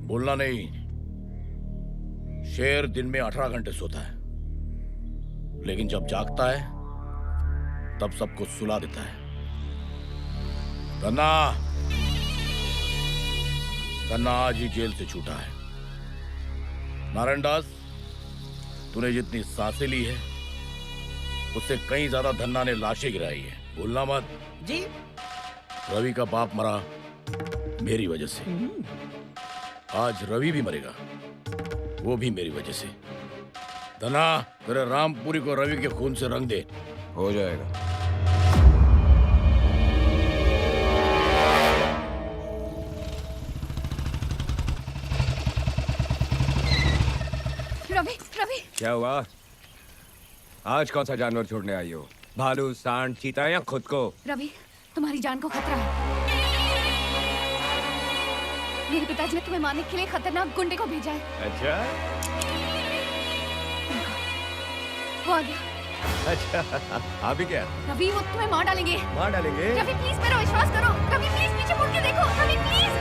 बोलना नहीं। शेर दिन में 18 घंटे सोता है, लेकिन जब जागता है तब सबको सुला देता है। गन्ना आज ही जेल से छूटा है। नारायण दास, तूने जितनी सांसें ली है उससे कहीं ज्यादा धन्ना ने लाशें गिराई है। भूलना मत। जी। रवि का बाप मरा मेरी वजह से, आज रवि भी मरेगा, वो भी मेरी वजह से। धना, तेरे रामपुरी को रवि के खून से रंग दे। हो जाएगा। रवि, रवि। क्या हुआ? आज कौन सा जानवर छोड़ने आई हो? भालू, सांड, चीता या खुद को? रवि, तुम्हारी जान को खतरा है। मेरे पिताजी ने तुम्हें मारने के लिए खतरनाक गुंडे को भेजा है। अच्छा? वो आ गया। अच्छा, अभी क्या? रवि, वो तुम्हें मार डालेंगे। मार डालेंगे? रवि प्लीज मेरा विश्वास करो। रवि प्लीज पीछे मुड़ के देखो। रवि प्लीज।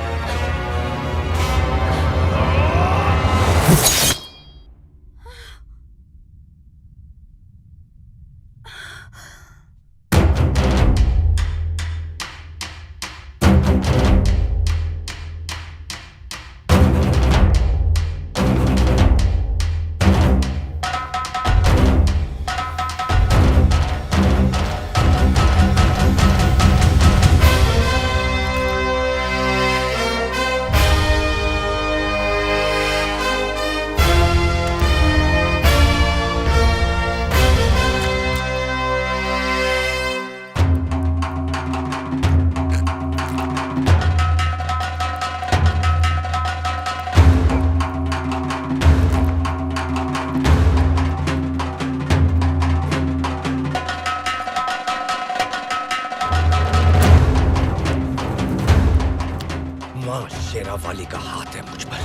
शेरावाली का हाथ है मुझ पर।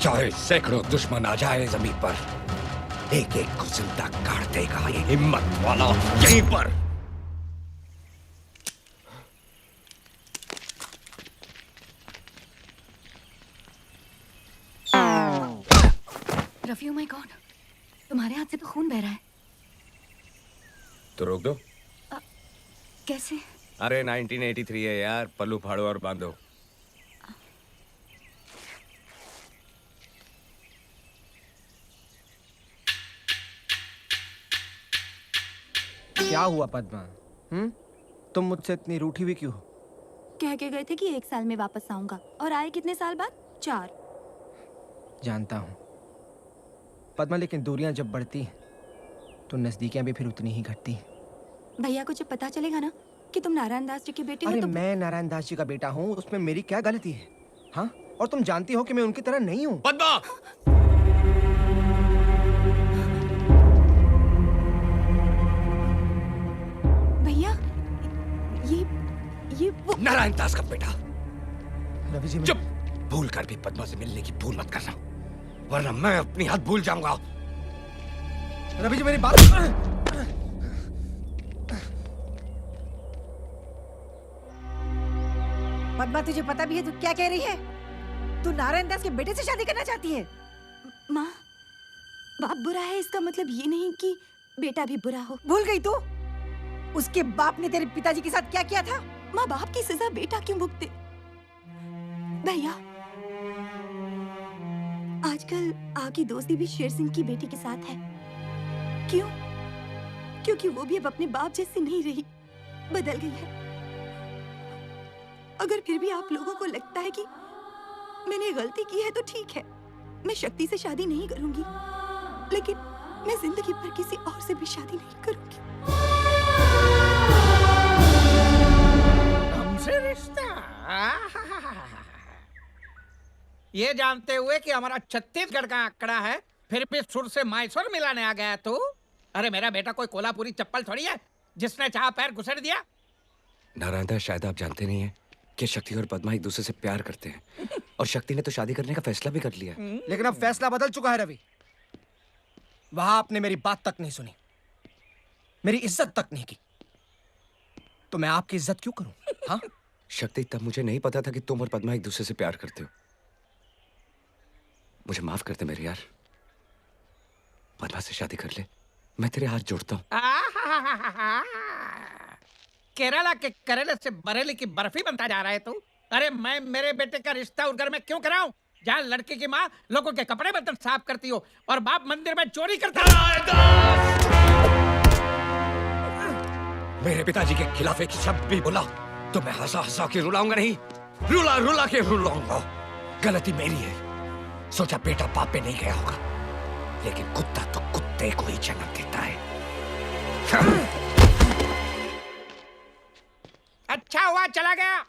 चाहे सैकड़ों दुश्मन आ जाए जमीन पर, एक एक को जिंदा काट देगा ये हिम्मत वाला यहीं पर। रफी, माय गॉड, तुम्हारे हाथ से तो खून बह रहा है। तो रोक दो। कैसे? अरे 1983 है यार, पल्लू फाड़ो और बांधो। क्या हुआ पद्मा? तुम मुझसे इतनी रूठी हुई क्यों? कह के गए थे कि 1 साल में वापस आऊंगा, और आए कितने साल बाद? 4। जानता हूँ पद्मा, लेकिन दूरियां जब बढ़ती हैं तो नजदीकियां भी फिर उतनी ही घटती हैं। भैया को जब पता चलेगा ना कि तुम नारायण दास जी के बेटे हो अरे तो मैं नारायण दास जी का बेटा हूँ, उसमें मेरी क्या गलती है? हाँ, और तुम जानती हो कि मैं उनकी तरह नहीं हूँ। पद्मा! भैया, ये वो नारायण दास का बेटा। रवि जी, चुप! भूल कर भी पद्मा से मिलने की भूल मत करना, वरना मैं अपनी हद भूल जाऊंगा। रवि जी मेरी बात। पद्मा, तुझे पता भी है तू क्या कह रही है? तू नारायण दास के बेटे से शादी करना चाहती है? माँ, बाप बुरा है इसका मतलब ये नहीं कि बेटा भी बुरा हो। भूल गई तू? उसके बाप ने तेरे पिताजी के साथ क्या किया था? माँ, बाप की सजा बेटा क्यों भुगते? भैया, आजकल आपकी दोस्ती भी शेर सिंह की बेटी के साथ है। क्यों? क्योंकि वो भी अब अपने बाप जैसी नहीं रही, बदल गई है। अगर फिर भी आप लोगों को लगता है कि मैंने गलती की है तो ठीक है, मैं शक्ति से शादी नहीं करूंगी, लेकिन मैं जिंदगी भर किसी और से भी शादी नहीं करूंगी। हमसे रिश्ता? ये जानते हुए कि हमारा छत्तीसगढ़ का आंकड़ा है, फिर भी सुर से मायसोर मिलाने आ गया तू? अरे मेरा बेटा कोई कोल्हापुरी चप्पल थोड़ी है जिसने चाह पैर घुसेड़ दिया। नारायण दास, शायद आप जानते नहीं हैं कि शक्ति और पद्मा एक दूसरे से प्यार करते हैं, और शक्ति ने तो शादी करने का फैसला भी कर लिया। लेकिन अब फैसला बदल चुका है रवि। वहां आपने मेरी बात तक नहीं सुनी, मेरी इज्जत तक नहीं की, तो मैं आपकी इज्जत क्यों करूं? हाँ? शक्ति, तब मुझे नहीं पता था कि तुम और पद्मा एक दूसरे से प्यार करते हो। मुझे माफ कर दे मेरे यार, पद्मा से शादी कर ले, मैं तेरे हाथ जोड़ता हूँ। केरला के करेले से बरेली की बर्फी बनता जा रहा है तू? अरे मैं मेरे बेटे का रिश्ता उस घर में क्यों कराऊं जहाँ लड़की की माँ लोगों के कपड़े बर्तन साफ करती हो और बाप मंदिर में चोरी करता है। मेरे पिताजी के खिलाफ एक शब्द भी बोला तो मैं हंसा हंसा के रुलाऊंगा नहीं, रुला रुला के रुलाऊंगा। गलती मेरी है, सोचा बेटा बाप पे नहीं गया होगा, लेकिन कुत्ता तो कुत्ते को ही जन्म देता है। अच्छा हुआ चला गया,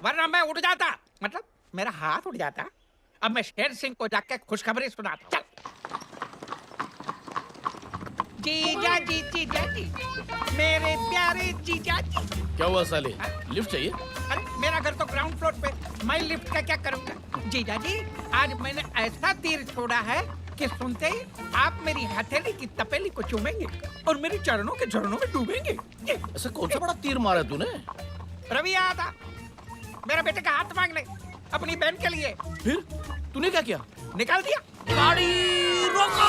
वरना मैं उठ जाता, मतलब मेरा हाथ उठ जाता। अब मैं शेर सिंह को जाके खुशखबरी सुनाता। चल। जीजा जी, जीजा जी, मेरे प्यारे जीजा जी। क्या हुआ साले, लिफ्ट चाहिए? अरे मेरा घर तो ग्राउंड फ्लोर पे, मैं लिफ्ट का क्या करूंगा? जीजा जी, आज मैंने ऐसा तीर छोड़ा है कि सुनते ही आप मेरी हथेली की तपेली को चूमेंगे और मेरे चरणों के झरनों में डूबेंगे। ऐसा कौन सा बड़ा तीर मारा तूने? रवि आया था मेरे बेटे का हाथ मांगने अपनी बहन के लिए। फिर तूने क्या किया? निकाल दिया। गाड़ी रोको!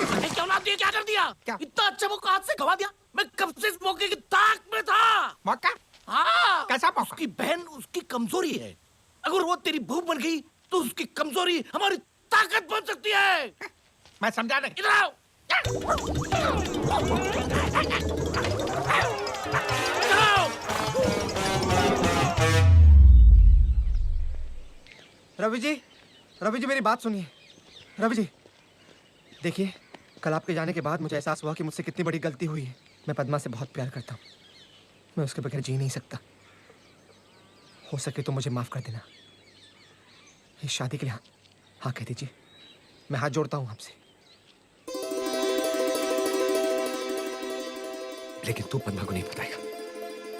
अरे क्या औलाद दिया, क्या कर दिया? क्या? इतना अच्छा मौका हाथ से गवा दिया। मैं कब से इस मौके की ताक में था। मौका? हाँ। कैसा मौका? उसकी बहन उसकी कमजोरी है, अगर वो तेरी बहू बन गई तो उसकी कमजोरी हमारी ताकत बन सकती है। मैं समझा नहीं। इधर आओ। रवि जी मेरी बात सुनिए। रवि जी, देखिए, कल आपके जाने के बाद मुझे एहसास हुआ कि मुझसे कितनी बड़ी गलती हुई है। मैं पद्मा से बहुत प्यार करता हूँ, मैं उसके बगैर जी नहीं सकता। हो सके तो मुझे माफ कर देना। इस शादी के लिए हाँ कह दीजिए, मैं हाथ जोड़ता हूँ आपसे। लेकिन तू पद्मा को नहीं बताएगा।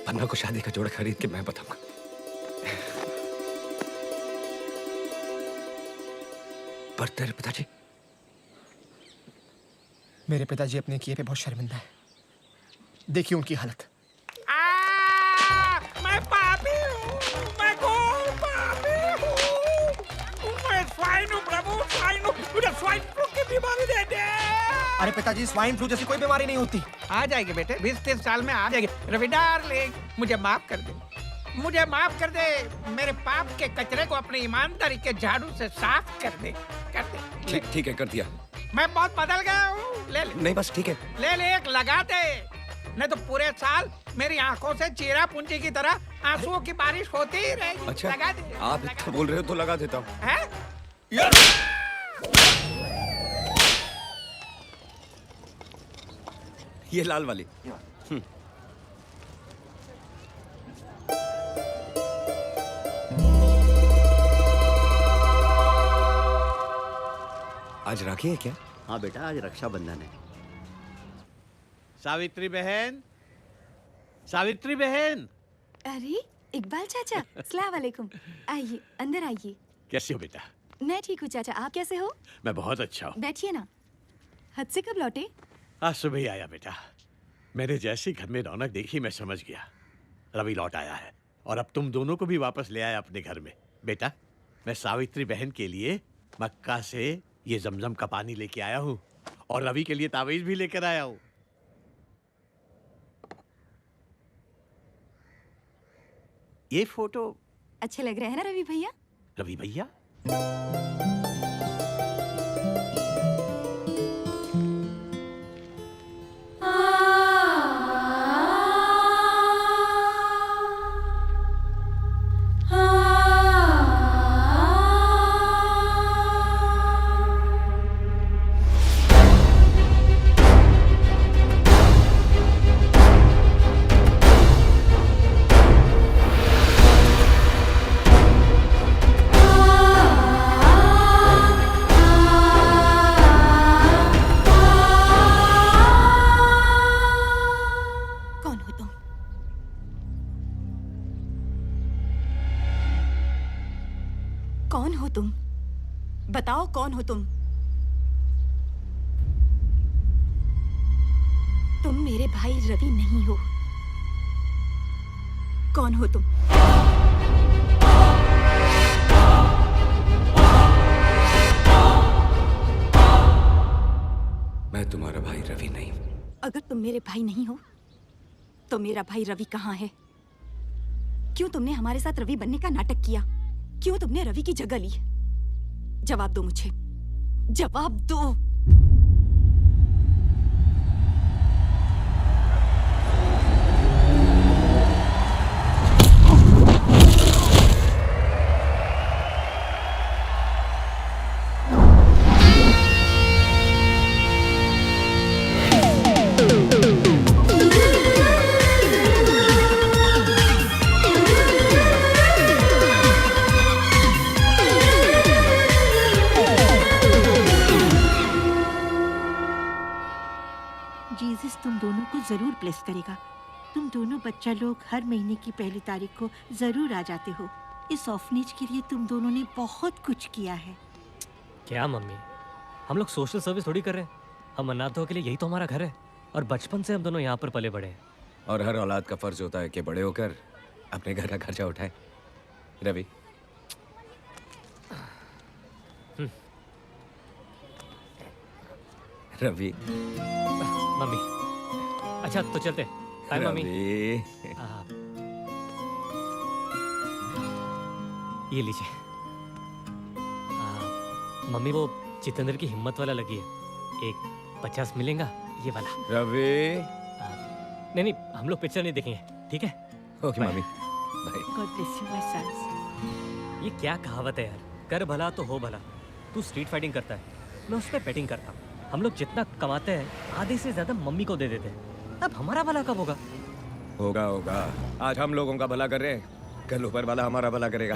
पद्मा को शादी का जोड़ा खरीद के मैं बताऊंगा। पर तेरे पिताजी? मेरे पिताजी अपने किए पे बहुत शर्मिंदा है। देखिए उनकी हालत। मैं पापी हूँ, मैं घोर पापी हूँ, मैं स्वाइन हूँ प्रभु, स्वाइन हूँ, मुझे स्वाइन फ्लू की बीमारी दे दे। अरे पिताजी, स्वाइन फ्लू जैसी कोई बीमारी नहीं होती। आ जाएगी बेटे, 20-30 साल में आ जाएगी। रवि डार्लिंग, मुझे माफ कर दे, मुझे माफ कर दे। मेरे पाप के कचरे को अपनी ईमानदारी के झाड़ू से साफ कर दे, कर दे। ठीक है, कर दिया। मैं बहुत बदल गया हूँ। ले ले। नहीं बस ठीक है। ले ले, एक लगा दे, नहीं तो पूरे साल मेरी आंखों से चीरा पूंजी की तरह आंसुओं की बारिश होती ही रहेगी। अच्छा, लगा दे। आप इतना बोल रहे हो तो लगा देता हूँ। हैं? ये लाल वाली। आज राखी है क्या? हाँ बेटा, आज रक्षाबंधन है। सावित्री बहन, सावित्री बहन। अरे इकबाल चाचा, अस्सलाम वालेकुम। आइए, अंदर आइए। कैसे हो बेटा? मैं ठीक हूँ चाचा, आप कैसे हो? मैं बहुत अच्छा हूँ। बैठिए ना। हद से कब लौटे? आज सुबह ही आया बेटा। मैंने जैसे घर में रौनक देखी मैं समझ गया रवि लौट आया है, और अब तुम दोनों को भी वापस ले आया अपने घर में। बेटा, मैं सावित्री बहन के लिए मक्का से ये जमजम का पानी लेके आया हूँ, और रवि के लिए तावीज भी लेकर आया हूँ। ये फोटो अच्छे लग रहे हैं ना रवि भैया? रवि भैया? कौन हो तुम? बताओ कौन हो तुम? तुम मेरे भाई रवि नहीं हो। कौन हो तुम? मैं तुम्हारा भाई रवि नहीं हूं। अगर तुम मेरे भाई नहीं हो तो मेरा भाई रवि कहाँ है? क्यों तुमने हमारे साथ रवि बनने का नाटक किया? क्यों तुमने रवि की जगह ली? जवाब दो मुझे, जवाब दो। जीसस तुम दोनों को जरूर ब्लेस करेगा। तुम दोनों बच्चा लोग हर महीने की पहली तारीख को जरूर आ जाते हो। इस ऑर्फनेज के लिए तुम दोनों ने बहुत कुछ किया है। क्या मम्मी, हम लोग सोशल सर्विस थोड़ी कर रहे हैं। हम अनाथों के लिए यही तो हमारा घर है, और बचपन से हम दोनों यहाँ पर पले बड़े हैं। और हर औलाद का फर्ज होता है कि बड़े होकर अपने घर का खर्चा उठाए। रवि, रवि। मम्मी, अच्छा तो चलते। Bye mummy. ये लीजिए। मम्मी, वो जितेंद्र की हिम्मत वाला लगी है, एक 50 मिलेगा ये वाला। रवि। नहीं नहीं, हम लोग पिक्चर नहीं देखेंगे, ठीक है? Okay mummy, bye. God bless you my sons. ये क्या कहावत है यार, कर भला तो हो भला। तू स्ट्रीट फाइटिंग करता है, मैं उस पर बैटिंग करता हूँ। हम लोग जितना कमाते हैं आधे से ज्यादा मम्मी को दे देते हैं। अब हमारा भला कब होगा? होगा होगा। आज हम लोगों का भला कर रहे हैं, कल ऊपर वाला हमारा भला करेगा।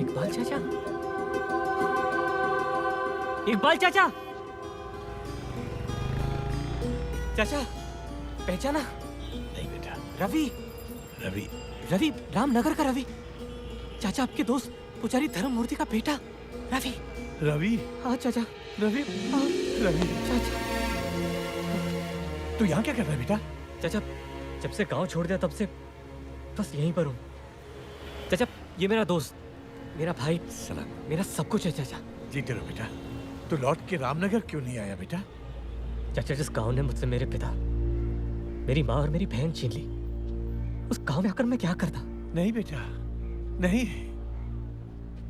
इकबाल चाचा, इकबाल चाचा, चाचा पहचाना? नहीं बेटा। रवि, रवि, रवि रामनगर का रवि। चाचा आपके दोस्त पुजारी धर्ममूर्ति का बेटा रवि। रवि? हाँ चाचा, रवि। हाँ रवि चाचा। तू यहाँ क्या कर रहा है बेटा? चाचा जब से गांव छोड़ दिया तब से बस यहीं पर हूँ। चाचा ये मेरा दोस्त, मेरा भाई, मेरा सब कुछ है चाचा। जीते रहो बेटा। तू लौट के रामनगर क्यों नहीं आया बेटा? चाचा जिस गांव ने मुझसे मेरे पिता, मेरी माँ और मेरी बहन छीन ली, उस गांव में आकर मैं क्या करता? नहीं बेटा, नहीं।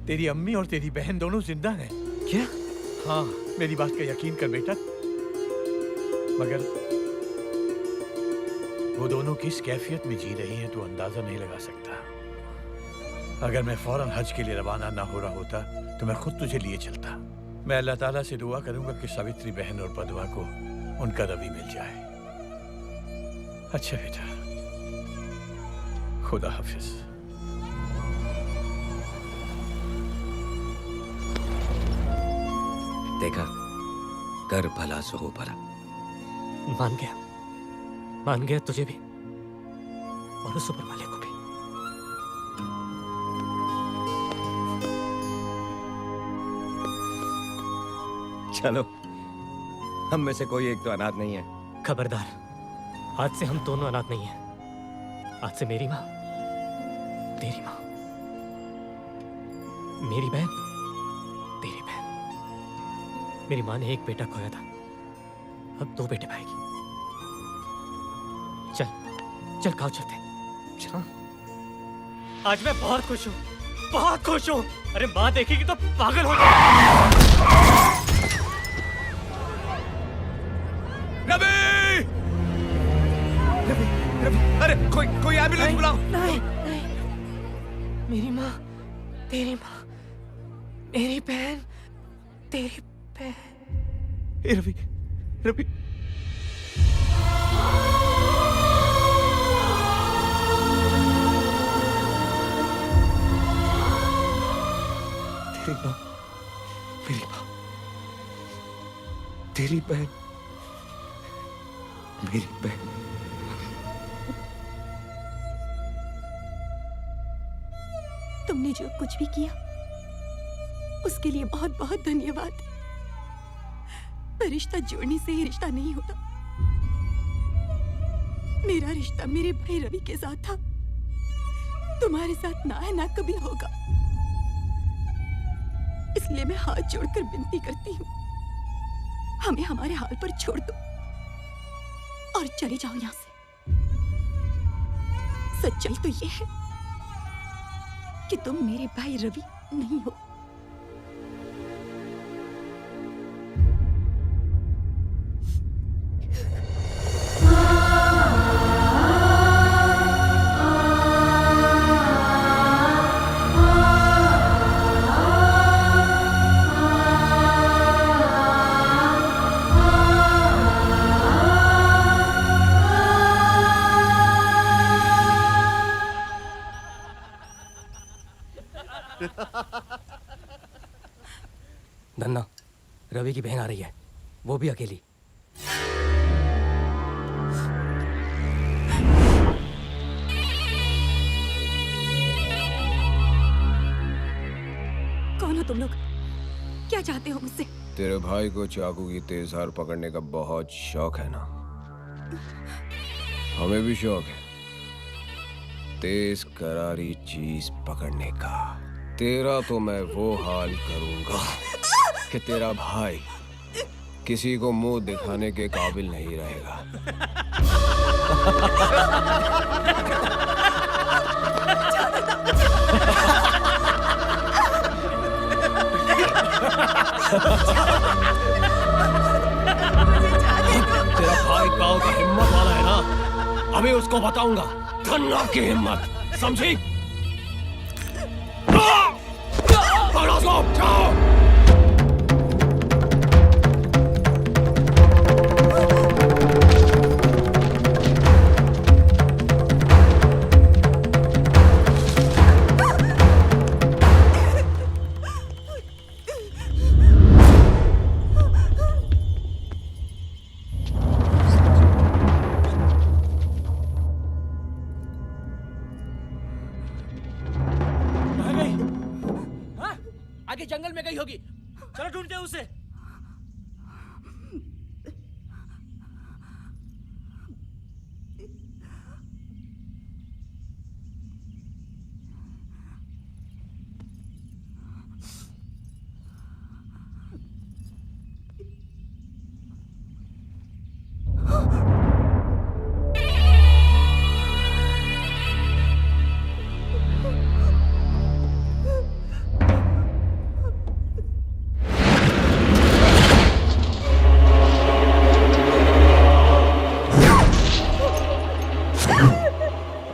तेरी अम्मी और तेरी बहन दोनों जिंदा हैं। क्या? हाँ, मेरी बात का यकीन कर बेटा। मगर वो दोनों किस कैफियत में जी रही हैं तू अंदाजा नहीं लगा सकता। अगर मैं फौरन हज के लिए रवाना ना हो रहा होता तो मैं खुद तुझे लिए चलता। मैं अल्लाह ताला से दुआ करूंगा कि सावित्री बहन और पदवा को उनका रवि मिल जाए। अच्छा बेटा, खुदा हाफिज। देखा, कर भला सो हो भला। मान गया तुझे भी और उस ऊपर वाले को भी। चलो, हम में से कोई एक तो अनाथ नहीं है। खबरदार, आज से हम दोनों अनाथ नहीं हैं। आज से मेरी माँ, तेरी माँ, मेरी बहन, तेरी बहन। मेरी माँ ने एक बेटा खोया था, अब 2 बेटे पाएगी। चल गाँव चलते हैं। चल। आज मैं बहुत खुश हूँ, बहुत खुश हूँ। अरे माँ देखेगी तो पागल हो जाएगी। रवि! अरे कोई एम्बुलेंस बुलाओ। नहीं। मेरी माँ, तेरी माँ, मेरी बहन, तेरी बहन। रवि, रवि। तेरी माँ, मेरी माँ, तेरी बहन, मेरी बहन। तुमने जो कुछ भी किया उसके लिए बहुत बहुत धन्यवाद। पर रिश्ता जोड़ने से ही रिश्ता नहीं होता। मेरा रिश्ता मेरे भाई रवि के साथ था, तुम्हारे साथ ना है ना कभी होगा। इसलिए मैं हाथ जोड़कर विनती करती हूँ, हमें हमारे हाल पर छोड़ दो और चले जाओ यहाँ से। सच्चाई तो ये है कि तुम मेरे भाई रवि नहीं हो। नन्ना, रवि की बहन आ रही है, वो भी अकेली। कौन हो तुम लोग? क्या चाहते हो मुझसे? तेरे भाई को चाकू की तेज धार पकड़ने का बहुत शौक है ना? हमें भी शौक है तेज करारी चीज पकड़ने का। तेरा तो मैं वो हाल करूंगा कि तेरा भाई किसी को मुंह दिखाने के काबिल नहीं रहेगा। तेरा भाई गांव का हिम्मत वाला है ना, अभी उसको बताऊंगा धन्ना की हिम्मत, समझी? जाओ। आ गई। जंगल में गई होगी। चलो ढूंढते हैं उसे।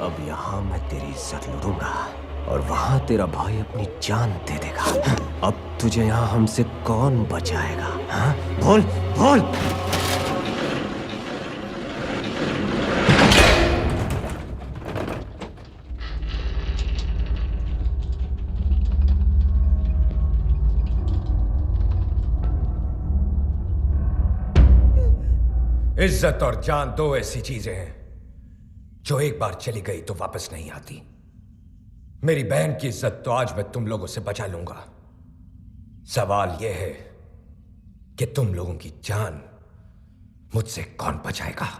अब यहाँ मैं तेरी इज्जत लूटूंगा और वहां तेरा भाई अपनी जान दे देगा। अब तुझे यहाँ हमसे कौन बचाएगा? हाँ? बोल बोल। इज्जत और जान दो ऐसी चीजें हैं जो एक बार चली गई तो वापस नहीं आती। मेरी बहन की इज्जत तो आज मैं तुम लोगों से बचा लूंगा। सवाल यह है कि तुम लोगों की जान मुझसे कौन बचाएगा?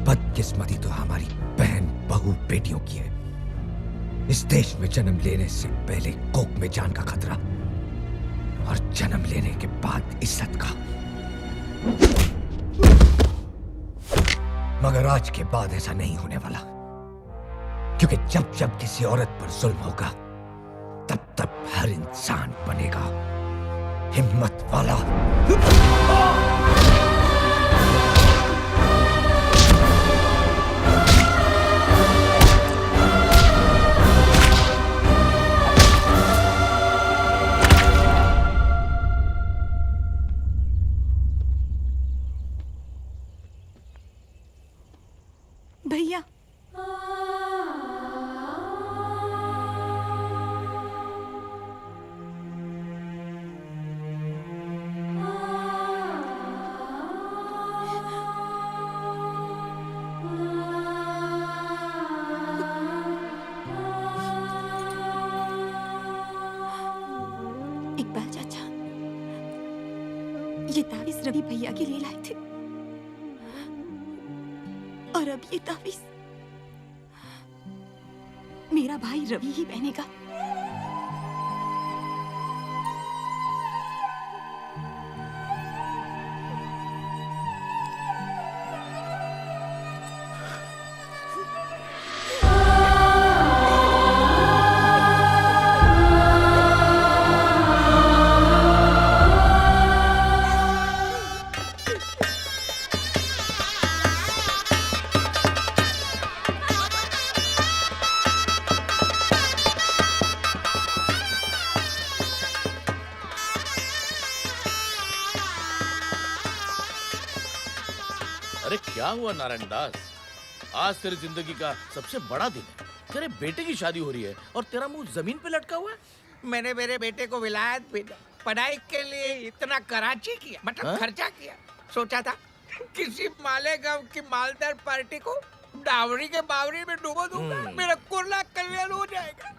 बदकिस्मती तो हमारी बहन बहू बेटियों की है। इस देश में जन्म लेने से पहले कोख में जान का खतरा और जन्म लेने के बाद इज्जत का। मगर आज के बाद ऐसा नहीं होने वाला, क्योंकि जब जब किसी औरत पर जुल्म होगा तब तब हर इंसान बनेगा हिम्मत वाला। भैया इकबाल चाचा, ये तावीज रवि भैया के लिए लाए थे और अब ये तावीज मेरा भाई रवि ही पहनेगा। अरे क्या हुआ नारायण दास, आज तेरी जिंदगी का सबसे बड़ा दिन है। तेरे बेटे की शादी हो रही है और तेरा मुंह जमीन पे लटका हुआ है। मैंने मेरे बेटे को विलायत भेजा, पढ़ाई के लिए इतना कराची किया, मतलब हाँ? खर्चा किया। सोचा था किसी मालेगांव की मालदार पार्टी को डावरी के बावरी में डुबो दूंगा, मेरा कुर्ला कल्याण हो जाएगा।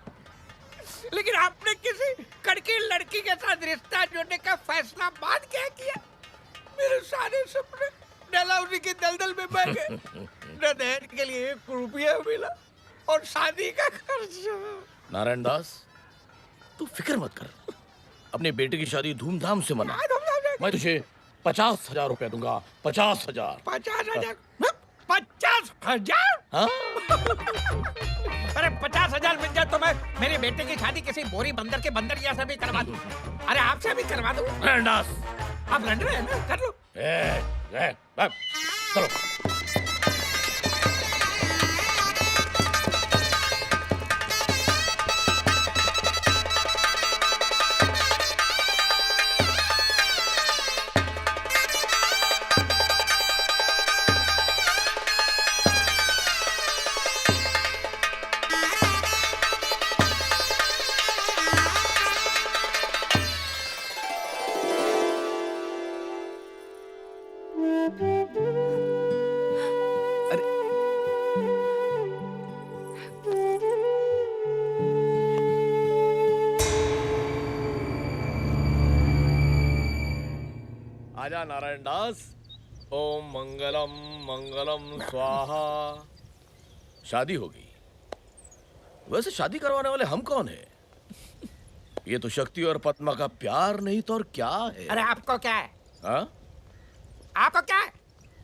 लेकिन आपने किसी कड़की लड़की के साथ रिश्ता जोड़ने का फैसला बाद क्या किया? मेरे सारे सपने डलहौजी की दलदल में बह गए। न दहेज के लिए 1 रुपया मिला और शादी का खर्चा। नारायण दास, तू फिक्र मत कर, अपने बेटे की शादी धूमधाम से मना। मैं तुझे 50,000 रुपए दूंगा। 50,000। 50,000? 50,000? हाँ? अरे 50,000 मिल जाए तो मैं मेरे बेटे की शादी किसी बोरी बंदर के बंदरिया से भी करवा दूं। अरे आपसे भी करवा दूं। रैंडास, आप लड़ रहे हैं ना, कर लो। चलो। आजा नारायण दास। ओम मंगलम मंगलम स्वाहा। शादी होगी। वैसे शादी करवाने वाले हम कौन है? ये तो शक्ति और पद्मा का प्यार नहीं तो और क्या है? अरे आपको क्या है? हाँ? आपको क्या है?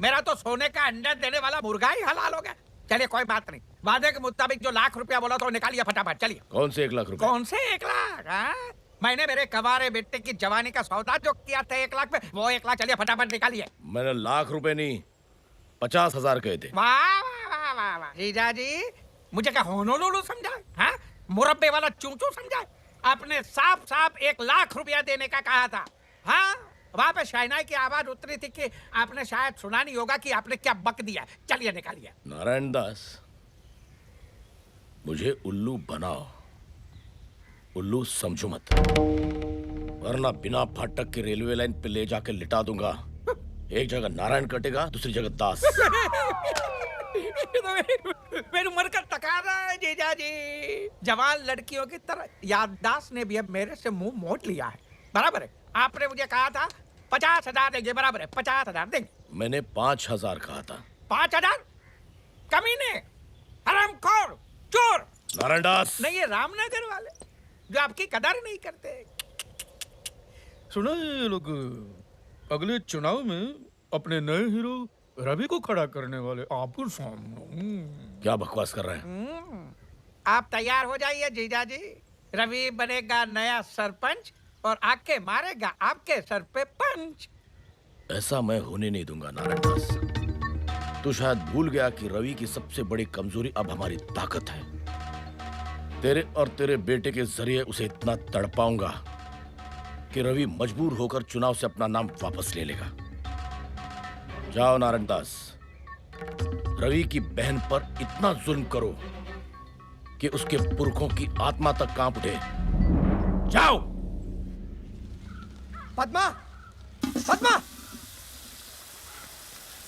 मेरा तो सोने का अंडा देने वाला मुर्गा ही हलाल हो गया। चलिए कोई बात नहीं, वादे के मुताबिक जो ₹1,00,000 बोला तो निकालिए फटाफट। चलिए। कौन से 1,00,000 रुपए? कौन से 1,00,000? हाँ? मैंने मेरे कवारे बेटे की जवानी का सौदा जो किया था 1,00,000 में, वो 1,00,000 चलिए फटाफट निकालिए। मैंने ₹1,00,000 नहीं 50,000 कहे थे। वाह वाह वाह वाह जीजा जी, मुझे क्या होनोलुलु समझा? हाँ? मुरब्बे वाला चूचू समझा? आपने साफ साफ ₹1,00,000 देने का कहा था। हाँ? वहां पे शहनाई की आवाज उतरी थी कि आपने शायद सुना नहीं होगा कि आपने क्या बक दिया। चलिए निकालिए। नारायण दास, मुझे उल्लू बनाओ, उल्लू समझो मत, वरना बिना फाटक के रेलवे लाइन पे ले जाके लिटा दूंगा। एक जगह नारायण कटेगा, दूसरी जगह दास। मेरी उम्र का तकाजा है जीजा जी। जवान लड़कियों की तरह याददाश्त ने भी अब मेरे से मुंह मोड़ लिया है। बराबर है, आपने मुझे कहा था 50,000 देंगे। बराबर है, 50,000 देंगे। मैंने 5,000 कहा था। 5,000? कमीने, हरामखोर, चोर। नारायण दास। नहीं, ये रामनगर वाले जो आपकी कदर नहीं करते। सुना ये लोग अगले चुनाव में अपने नए हीरो रवि को खड़ा करने वाले आपके सामने। क्या बकवास कर रहे हैं? आप तैयार हो जाइए जीजा जी। रवि बनेगा नया सरपंच और आके मारेगा आपके सर पे पंच। ऐसा मैं होने नहीं दूंगा नारायण दास। तू शायद भूल गया कि रवि की सबसे बड़ी कमजोरी अब हमारी ताकत है। तेरे और तेरे बेटे के जरिए उसे इतना तड़पाऊंगा कि रवि मजबूर होकर चुनाव से अपना नाम वापस ले लेगा। जाओ नारायण दास, रवि की बहन पर इतना जुल्म करो कि उसके पुरखों की आत्मा तक कांप उठे। जाओ। पद्मा, पद्मा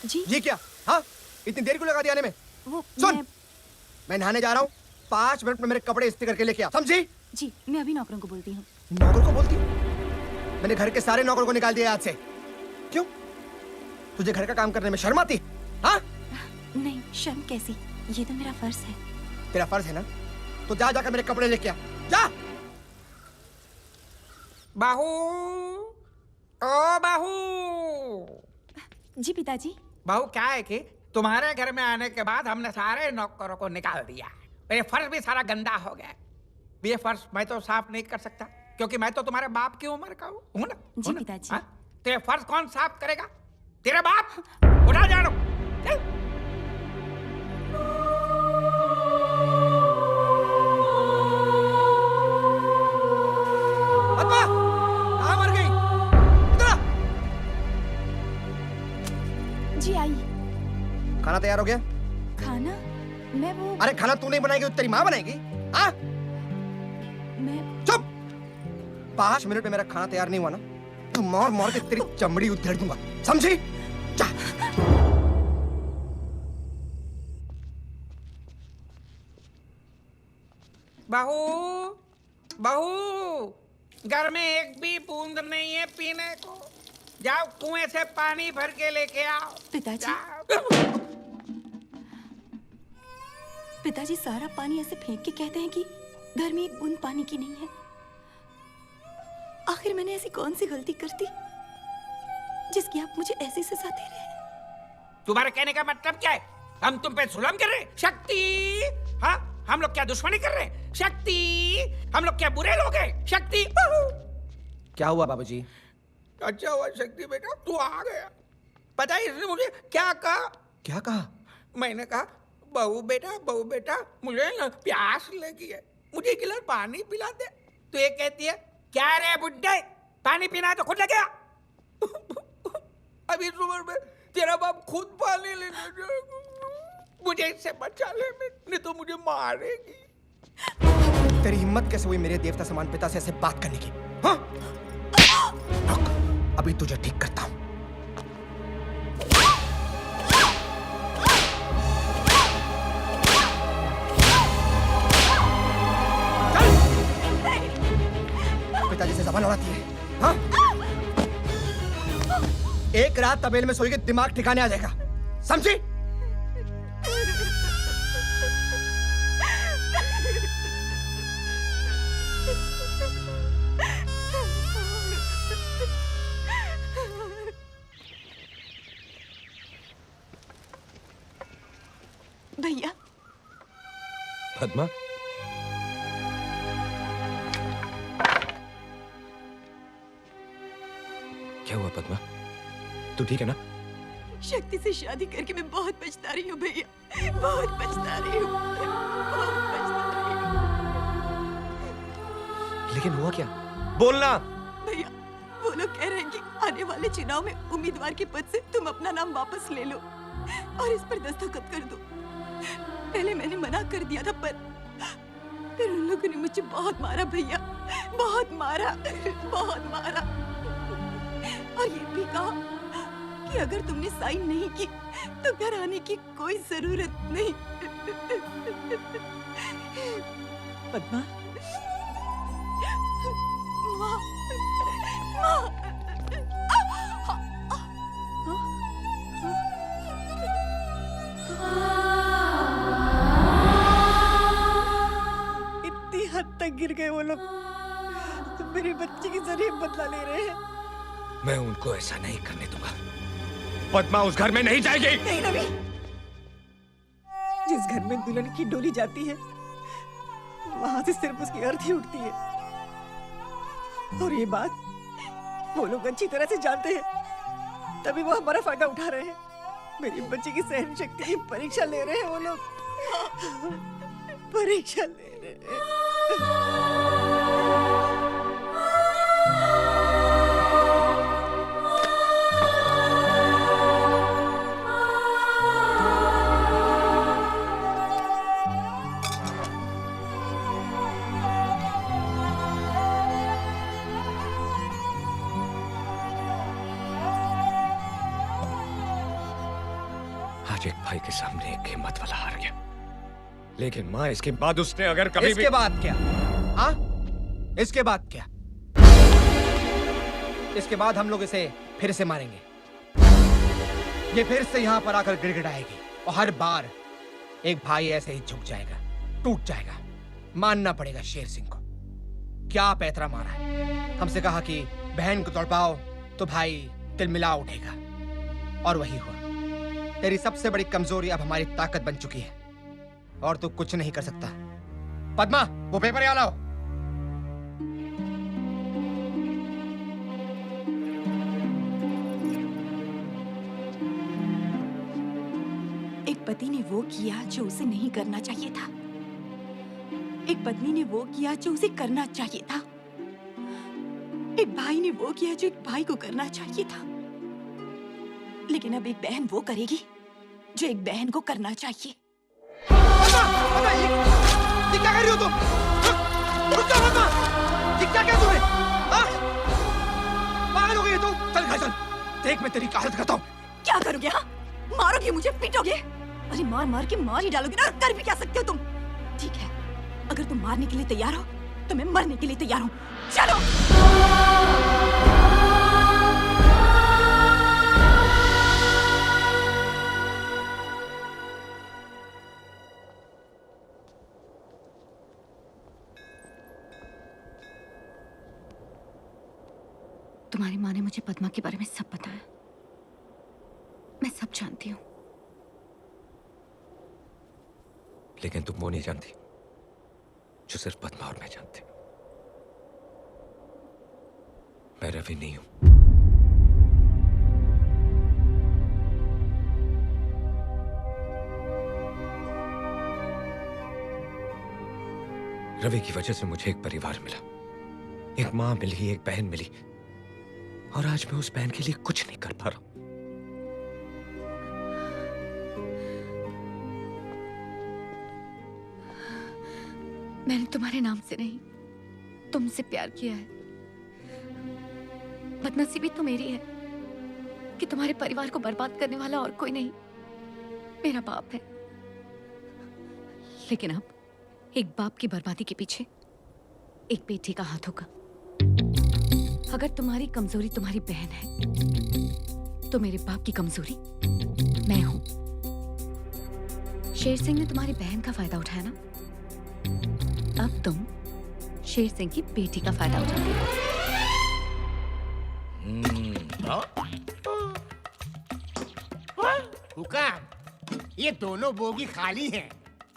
जी। ये क्या? हाँ, इतनी देर क्यों लगा दी आने में? वो सुन, मैं नहाने जा रहा हूँ, 5 मिनट में मेरे कपड़े इस्त्री करके लेके आ, समझी? जी, मैं अभी नौकरों को बोलती हूँ। नौकर को बोलती? मैंने घर के सारे नौकरों को निकाल दिया आज से। क्यों? तुझे घर का काम करने में शर्म आती? हाँ? नहीं, शर्म कैसी, ये तो मेरा फर्ज है। तेरा फर्ज है ना? तो जा जाकर मेरे कपड़े लेके आ, जा। बाहू, ओ बाहू। जी पिताजी। बाहू, क्या है कि तुम्हारे घर में आने के बाद हमने सारे नौकरों को निकाल दिया। ये फर्श भी सारा गंदा हो गया। ये फर्श मैं तो साफ नहीं कर सकता क्योंकि मैं तो तुम्हारे बाप की उम्र का हूँ ना। जी पिताजी। तो ये फर्श कौन साफ करेगा? तेरे बाप। उठा जानो। पद्मा, कहाँ मर गई? इधर आ। जी आई। खाना तैयार हो गया? खाना? मैं वो। अरे खाना तू नहीं बनाएगी तो तेरी माँ बनाएगी? हाँ? मैं। चुप। 5 मिनट में मेरा खाना तैयार नहीं हुआ ना, तू मार मार के तेरी चमड़ी उधेड़ दूंगा, समझी? जा। बहू, बहू, घर में एक भी बूंद नहीं है पीने को। जाओ कुएं से पानी भर के लेके आओ। पिताजी। पिताजी सारा पानी ऐसे फेंक के कहते हैं कि घर में एक बूंद पानी की नहीं है। आखिर मैंने ऐसी कौन सी गलती कर दी जिसकी आप मुझे ऐसी सजा दे रहे हैं। तुम्हारे कहने का मतलब क्या है? हम तुम पे जुल्म कर रहे हैं? शक्ति, हाँ हम लोग क्या दुश्मनी कर रहे हैं? शक्ति, हम लोग क्या बुरे लोग हैं? शक्ति, क्या हुआ बाबूजी? अच्छा हुआ शक्ति बेटा तू आ गया। पता है इसने मुझे क्या कहा? क्या कहा? मैंने कहा बहू बेटा मुझे ना प्यास लगी है, मुझे एक गिलास पानी पिला दे। तो ये कहती है क्या रे बुड्ढे, पानी पीना है तो खुद लगे आ। अभी इस उम्र में तेरा बाप खुद पानी लेने जाएगा। मुझे इससे बचा ले, नहीं तो मुझे मारेगी। तेरी हिम्मत कैसे हुई मेरे देवता समान पिता से ऐसे बात करने की? हाँ? रुक, अभी तुझे ठीक करता हूं। पिताजी से जबान उड़ाती है, हाँ? एक रात तबेले में सोएगी, दिमाग ठिकाने आ जाएगा, समझी? भैया। पद्मा, क्या हुआ पद्मा? तू ठीक है ना? शक्ति से शादी करके मैं बहुत पछता रही हूँ भैया, बहुत पछता रही हूँ, बहुत पछता रही हूँ। लेकिन हुआ क्या? बोलना। भैया वो लोग कह रहे हैं कि आने वाले चुनाव में उम्मीदवार के पद से तुम अपना नाम वापस ले लो और इस पर दस्तखत कर दो। पहले मैंने मना कर दिया था, पर फिर उन लोगों ने मुझे बहुत मारा भैया, बहुत मारा, बहुत मारा। और ये भी कहा कि अगर तुमने साइन नहीं की तो घर आने की कोई जरूरत नहीं। पद्मा, माँ, माँ। इतनी हद तक गिर गए वो लोग, मेरे बच्चे की जरिए बदला ले रहे हैं। मैं उनको ऐसा नहीं करने दूंगा। पद्मा उस घर में नहीं जाएगी। नहीं रवि, जिस घर में दुल्हन की डोली जाती है वहां से सिर्फ उसकी अर्थी उठती है। और ये बात वो लोग अच्छी तरह से जानते हैं, तभी वो हमारा फायदा उठा रहे हैं। मेरी बच्ची की सहन शक्ति की परीक्षा ले रहे हैं वो लोग, परीक्षा ले रहे हैं। आज एक भाई के सामने एक हिम्मत वाला हार गया, लेकिन माँ इसके बाद उसने अगर कभी इसके बाद क्या? हाँ? इसके बाद क्या? इसके बाद हम लोग इसे फिर से मारेंगे। ये फिर से यहाँ पर आकर गिड़गिड़ाएगी और हर बार एक भाई ऐसे ही झुक जाएगा, टूट जाएगा। मानना पड़ेगा शेर सिंह को। क्या पैतरा मारा है। हमसे कहा कि बहन को तड़पाओ तो भाई तिलमिला उठेगा, और वही हुआ। तेरी सबसे बड़ी कमजोरी अब हमारी ताकत बन चुकी है और तू कुछ नहीं कर सकता। पद्मा, वो पेपर यहाँ लाओ। एक पति ने वो किया जो उसे नहीं करना चाहिए था, एक पत्नी ने वो किया जो उसे करना चाहिए था, एक भाई ने वो किया जो एक भाई को करना चाहिए था। लेकिन अब एक बहन वो करेगी जो एक बहन को करना चाहिए। ये क्या कर रही हो तुम? रुक जाओ पद्मा! ये क्या किया तुमने? पागल हो गई है तू? चल घर चल, देख मैं तेरी क्या हालत करता हूँ। क्या करोगे? हाँ, मारोगे मुझे, पीटोगे? अरे मार मार के मार ही डालोगे ना, कर भी क्या सकते हो तुम? ठीक है, अगर तुम मारने के लिए तैयार हो तो मैं मरने के लिए तैयार हूँ। चलो। तुम्हारी माँ ने मुझे पद्मा के बारे में सब बताया। जानती हूँ। लेकिन तुम वो नहीं जानती जो सिर्फ पद्मा और मैं जानते। मैं रवि नहीं हूं। रवि की वजह से मुझे एक परिवार मिला, एक मां मिली, एक बहन मिली, और आज मैं उस बहन के लिए कुछ नहीं कर पा रहा हूं। मैंने तुम्हारे नाम से नहीं, तुमसे प्यार किया है। बदनसीबी तो मेरी है कि तुम्हारे परिवार को बर्बाद करने वाला और कोई नहीं, मेरा बाप है। लेकिन अब एक बाप की बर्बादी के पीछे एक बेटी का हाथ होगा। अगर तुम्हारी कमजोरी तुम्हारी बहन है, तो मेरे बाप की कमजोरी मैं हूं। शेर सिंह ने तुम्हारी बहन का फायदा उठाया ना, अब तुम शेर सिंह की बेटी का फायदा उठाते हो। हुक्म, ये दोनों बोगी खाली हैं।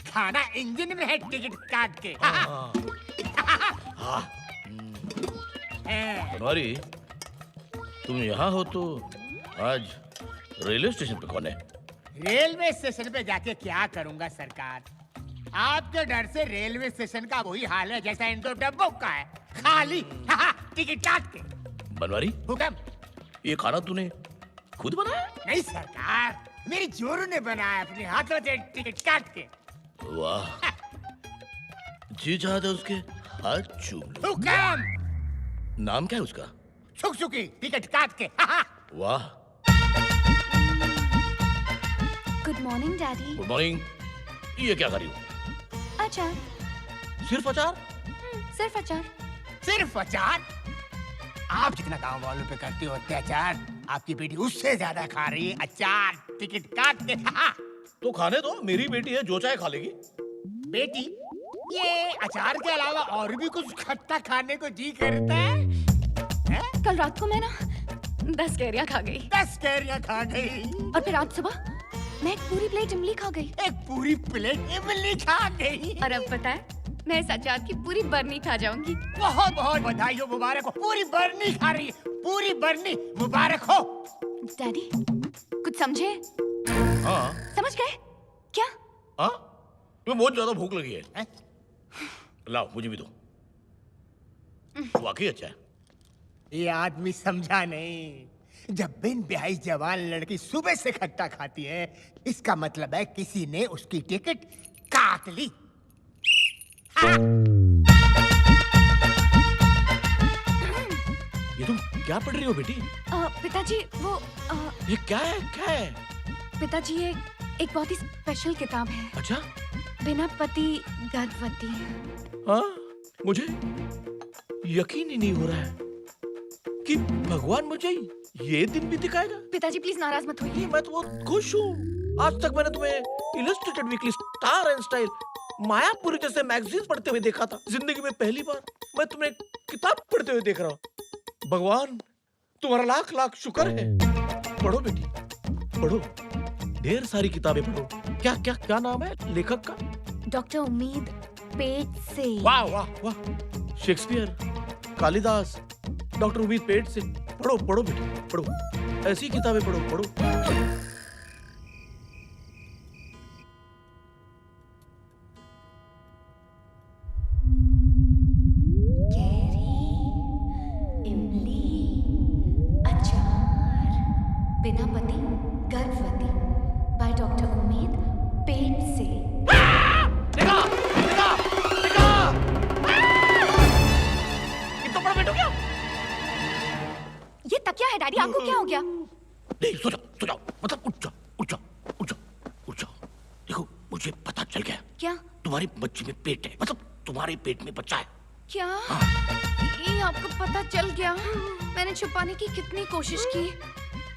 खाना इंजन में है, टिकट काट के। बनवारी, तुम यहाँ हो तो आज रेलवे स्टेशन पे कौन है? रेलवे स्टेशन पे जाके क्या करूंगा सरकार? आपके डर से रेलवे स्टेशन का वही हाल है जैसा इन दो डब्बों का है, खाली। टिकट काट के। बनवारी, हुक्म, ये खाना तूने खुद बनाया? नहीं सरकार, मेरी जोरू ने बनाया अपने हाथों से, टिकट काट के। वाह, जी चाहता उसके हाथ चूम लो। हुक्म, नाम क्या है उसका? छुक-छुकी, टिकट काट के। वाह। Good morning daddy. Good morning. ये क्या कर रही हो? अचार। सिर्फ अचार? सिर्फ अचार। सिर्फ अचार? आप जितना गांव वालों पे करते हो अत्याचार, आपकी बेटी उससे ज्यादा खा रही है अचार। टिकट काट के। तो खाने दो, मेरी बेटी है, जो चाहे खा लेगी। बेटी, ये अचार के अलावा और भी कुछ खट्टा खाने को जी करता है? कल रात को मैं ना 10 कैरियां खा गई। 10 कैरियां खा गई? और फिर आज सुबह मैं एक पूरी प्लेट इमली खा गई। एक पूरी प्लेट इमली खा गई? और अब पता है, मैं इस अचार की पूरी बरनी खा जाऊंगी। बहुत बहुत बधाई हो, मुबारक हो। पूरी बरनी खा रही है, पूरी बरनी, मुबारक हो। डैडी, कुछ समझे? हाँ। समझ गए? क्या? हाँ, तुम्हें बहुत ज्यादा भूख लगी है? लाओ, मुझे भी दो। वाकई अच्छा है। ये आदमी समझा नहीं। जब बिन ब्याही जवान लड़की सुबह से खट्टा खाती है, इसका मतलब है किसी ने उसकी टिकट काट ली। ये तुम क्या पढ़ रही हो बेटी? पिताजी, वो ये क्या है? क्या है? पिताजी, ये एक बहुत ही स्पेशल किताब है। अच्छा? बिना पति गर्भवती। हाँ, मुझे यकीन ही नहीं हो रहा है कि भगवान मुझे ये दिन भी दिखाएगा। पिताजी प्लीज नाराज मत होइए। मैं तो बहुत खुश हूँ। आज तक मैंने तुम्हें illustrated weekly, star and style, Mayapuri जैसे मैगजीन पढ़ते हुए देखा था। जिंदगी में पहली बार मैं तुम्हें किताब पढ़ते हुए देख रहा हूँ। भगवान, तुम्हारा लाख लाख शुक्र है। पढ़ो बेटी, पढ़ो, ढेर सारी किताबें पढ़ो। क्या क्या क्या नाम है लेखक का? डॉक्टर उम्मीद पेट से। वाह वाह वाह, शेक्सपियर, कालिदास, डॉक्टर उम्मीद पेट से। पढ़ो पढ़ो बेटी, पढ़ो, ऐसी किताबें पढ़ो, पढ़ो। बिना पति गर्भवती बाय डॉक्टर उम्मीद पेट से। देखा, देखा, देखा। इतना बड़ा पेट हो गया? ये तकिया है डैडी, आपको क्या हो गया? नहीं, सो जाओ, सो जाओ। मतलब उठ जाओ, उठ जाओ, उठ जाओ, उठ जाओ। देखो, मुझे पता चल गया। क्या? तुम्हारे बच्चे में पेट है, मतलब तुम्हारे पेट में बच्चा है। क्या? ये आपको पता चल गया? मैंने छुपाने की कितनी कोशिश की,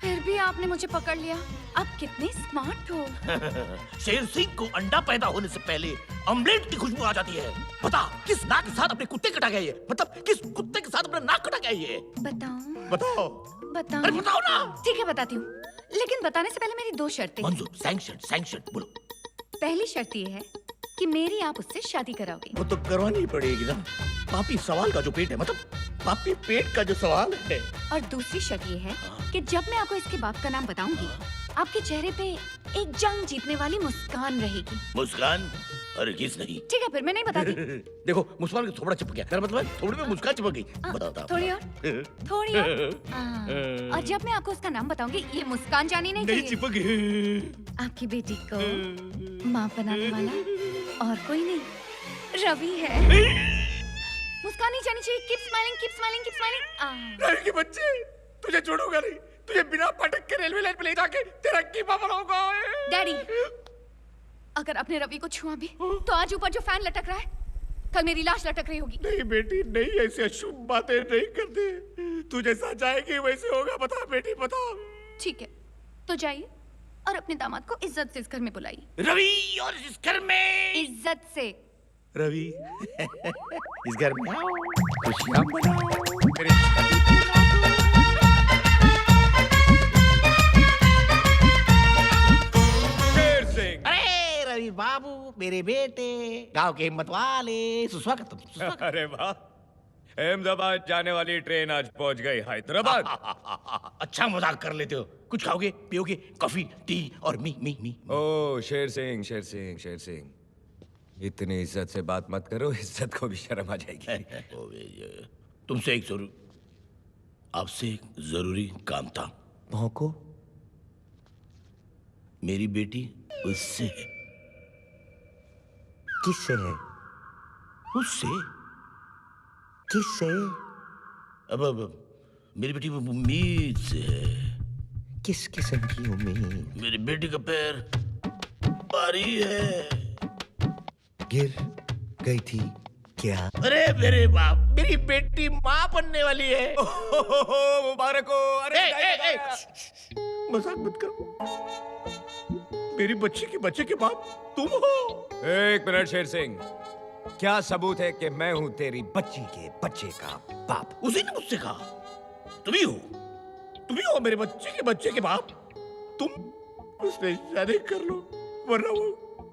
फिर भी आपने मुझे पकड़ लिया। आप कितने स्मार्ट हो। शेर सिंह को अंडा पैदा होने से पहले ऑमलेट की खुशबू आ जाती है। बता, किस नाक के साथ अपने कुत्ते कटा गया ये? मतलब किस कुत्ते के साथ अपना नाक कटा गया ये? बताओ। बताओ। बताओ। अरे बताओ ना। ठीक है, बताती हूँ। लेकिन बताने से पहले मेरी 2 शर्तें हैं। मंजूर, सैंक्शन बोलो। पहली शर्त ये है कि मेरी आप उससे शादी कराओगे। वो तो करवानी ही पड़ेगी ना। पापी सवाल का जो पेट है, मतलब पापी पेट का जो सवाल है। और दूसरी शर्त ये है कि जब मैं आपको इसके बाप का नाम बताऊंगी, आपके चेहरे पे एक जंग जीतने वाली मुस्कान रहेगी। मुस्कान? अरे किस नहीं। ठीक है, फिर मैं नहीं बताती। देखो मुस्कान का थोड़ा चिपक गया, मतलब थोड़ी में मुस्कान चिपक गई। बता। थोड़ी और। और जब मैं आपको उसका नाम बताऊंगी, ये मुस्कान जानी नहीं चाहिए। चिपक गई। आपकी बेटी को माँ बनाने वाला और कोई नहीं, रवि है। मुस्कान नहीं जानी चाहिए। Keep smiling, keep smiling, keep smiling. Ravi के बच्चे, तुझे छोड़ूंगा नहीं। तुझे बिना पटक के रेलवे लाइन पे ले जाके तेरा कीमा बनाऊंगा। डैडी, अगर आपने रवि को छुआ भी तो आज ऊपर जो फैन लटक रहा है, कल मेरी लाश लटक रही होगी। नहीं बेटी नहीं, ऐसी अशुभ बातें नहीं करते। तू जैसा चाहेगी वैसे होगा। बता बेटी बता। ठीक है, तो जाइए और अपने दामाद को इज्जत से इस घर में बुलाइए। रवि, और इस घर में इज्जत से। रवि इस घर में आओ, खुशियां मनाओ, मेरे रवि बाबू, मेरे बेटे, गांव के हिम्मत वाले, सुस्वागत। अरे वाह, अहमदाबाद जाने वाली ट्रेन आज पहुंच गई हैदराबाद। अच्छा मजाक कर लेते हो। कुछ खाओगे पियोगे? कॉफी, टी और मी। ओ शेर सिंह, इतनी इज्जत से बात मत करो, इज्जत को भी शर्म आ जाएगी। तुमसे आपसे एक जरूरी काम था। भौंको। मेरी बेटी उससे है। किससे है? उससे। किससे? अब मेरी बेटी उम्मीद से है। किस किस्म की उम्मीद? मेरी बेटी का पैर भारी है। गिर गई थी क्या? अरे मेरे बाप, मेरी बेटी माँ बनने वाली है। मुबारक हो। अरे मजाक मत करो। मेरी बच्ची के बच्चे के बाप तुम हो। एक मिनट शेर सिंह, क्या सबूत है कि मैं हूं तेरी बच्ची के बच्चे का बाप? उसी ने मुझसे कहा तुम ही हो मेरे बच्चे के बाप। तुम उससे शादी कर लो, वरना वो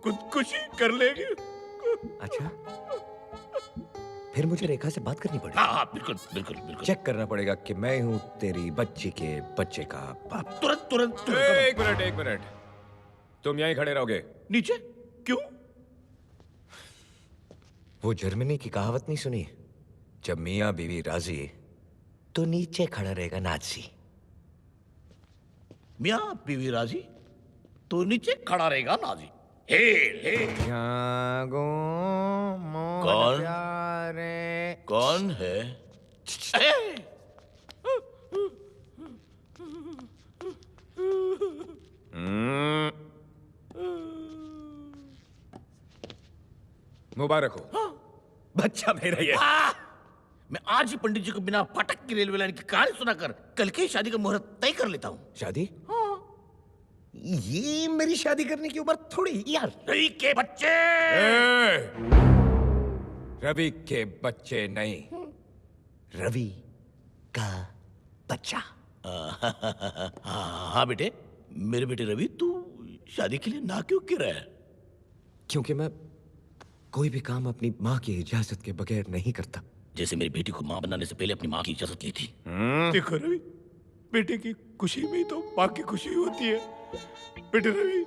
खुदकुशी कर लेगी। अच्छा, फिर मुझे रेखा से बात करनी पड़ेगी। हाँ, बिल्कुल। चेक करना पड़ेगा कि मैं हूं तेरी बच्ची के बच्चे का बाप। तुरंत। एक मिनट, तुम यहीं खड़े रहोगे। नीचे? क्यों? वो जर्मनी की कहावत नहीं सुनी? जब मियाँ बीवी राजी तो नीचे खड़ा रहेगा नाजी। मियाँ बीवी राजी तो नीचे खड़ा रहेगा नाजी। हे कौन है? मुबारक हो। बच्चा मेरा ये। मैं आज ही पंडित जी को बिना फाटक की रेलवे लाइन की कहानी सुनाकर कल की शादी का मुहूर्त तय कर लेता हूँ। शादी? ये मेरी शादी करने की उम्र थोड़ी यार। रवि के बच्चे। रवि के बच्चे नहीं, रवि का बच्चा। हाँ बेटे, मेरे बेटे रवि, तू शादी के लिए ना क्यों कह रहा है? क्योंकि मैं कोई भी काम अपनी माँ की इजाजत के बगैर नहीं करता। जैसे मेरी बेटी को माँ बनाने से पहले अपनी माँ की इजाजत ली थी। देखो रवि, बेटे की खुशी में तो माँ की खुशी होती है। बेटे रवि,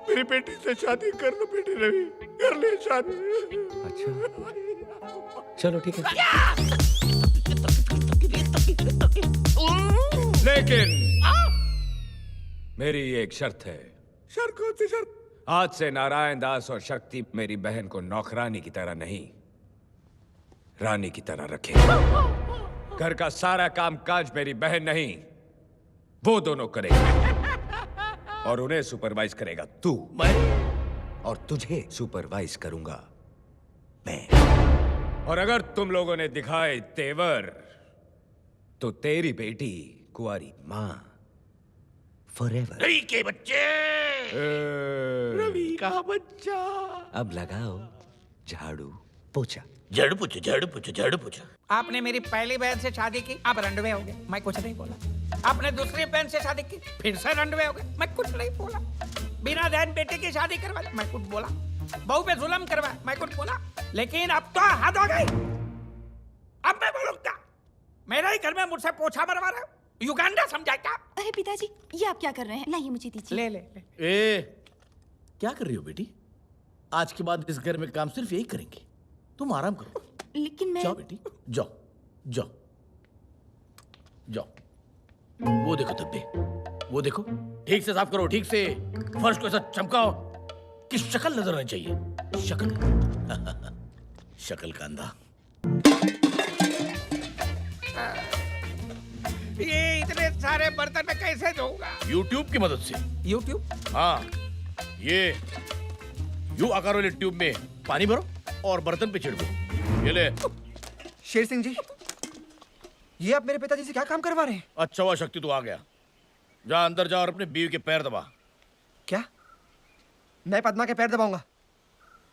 मेरी बेटी से शादी कर लो। बेटे रवि, कर ले शादी। अच्छा, चलो ठीक है। लेकिन मेरी एक शर्त है। शर्त कौन सी शर्त? आज से नारायण दास और शक्ति मेरी बहन को नौकरानी की तरह नहीं, रानी की तरह रखे। घर का सारा काम काज मेरी बहन नहीं, वो दोनों करेंगे और उन्हें सुपरवाइज करेगा तू। मैं? और तुझे सुपरवाइज करूंगा मैं। और अगर तुम लोगों ने दिखाए तेवर तो तेरी बेटी कुंवारी मां फॉरएवर। रवि के बच्चे। रवि का बच्चा। अब लगाओ झाड़ू पोछा। झाड़ू पोछा। आपने मेरी पहली बहन से शादी की, आप रंडवे हो गए। मैं कुछ नहीं बोला। आपने दूसरी बहन से शादी की, फिर से रंडवे हो गए। मैं कुछ नहीं बोला। बिना बहन बेटे की शादी करवा, मैं कुछ बोला। बहू पे जुल्म करवा, मैं कुछ बोला। लेकिन अब तो हद हो गई। अब मैं बोलूंगा, मेरे ही घर में मुझसे पोछा मरवा रहे हो। युगांडा समझा क्या? अरे पिताजी, ये आप क्या कर रहे हैं? लाइए मुझे दीजिए। ले ले। ए, क्या कर रही हो बेटी? आज के बाद इस घर में काम सिर्फ यही करेंगे। तुम आराम करो। लेकिन मैं... जाओ बेटी, जाओ जाओ जाओ। वो देखो धब्बे, वो देखो। ठीक से साफ करो, ठीक से। फर्श को ऐसा चमकाओ कि शक्ल नजर आनी चाहिए। शक्ल शक्ल का अंधा। ये इतने सारे बर्तन में कैसे धोऊंगा? YouTube की मदद से। YouTube? हाँ, ये यू आकार वाले ट्यूब में पानी भरो और बर्तन पे छिड़को। ये ले। शेर सिंह जी, ये आप मेरे पिताजी से क्या काम करवा रहे हैं? अच्छा हुआ शक्ति तू आ गया। जा अंदर जा और अपने बीवी के पैर दबा। क्या? मैं पद्मा के पैर दबाऊंगा?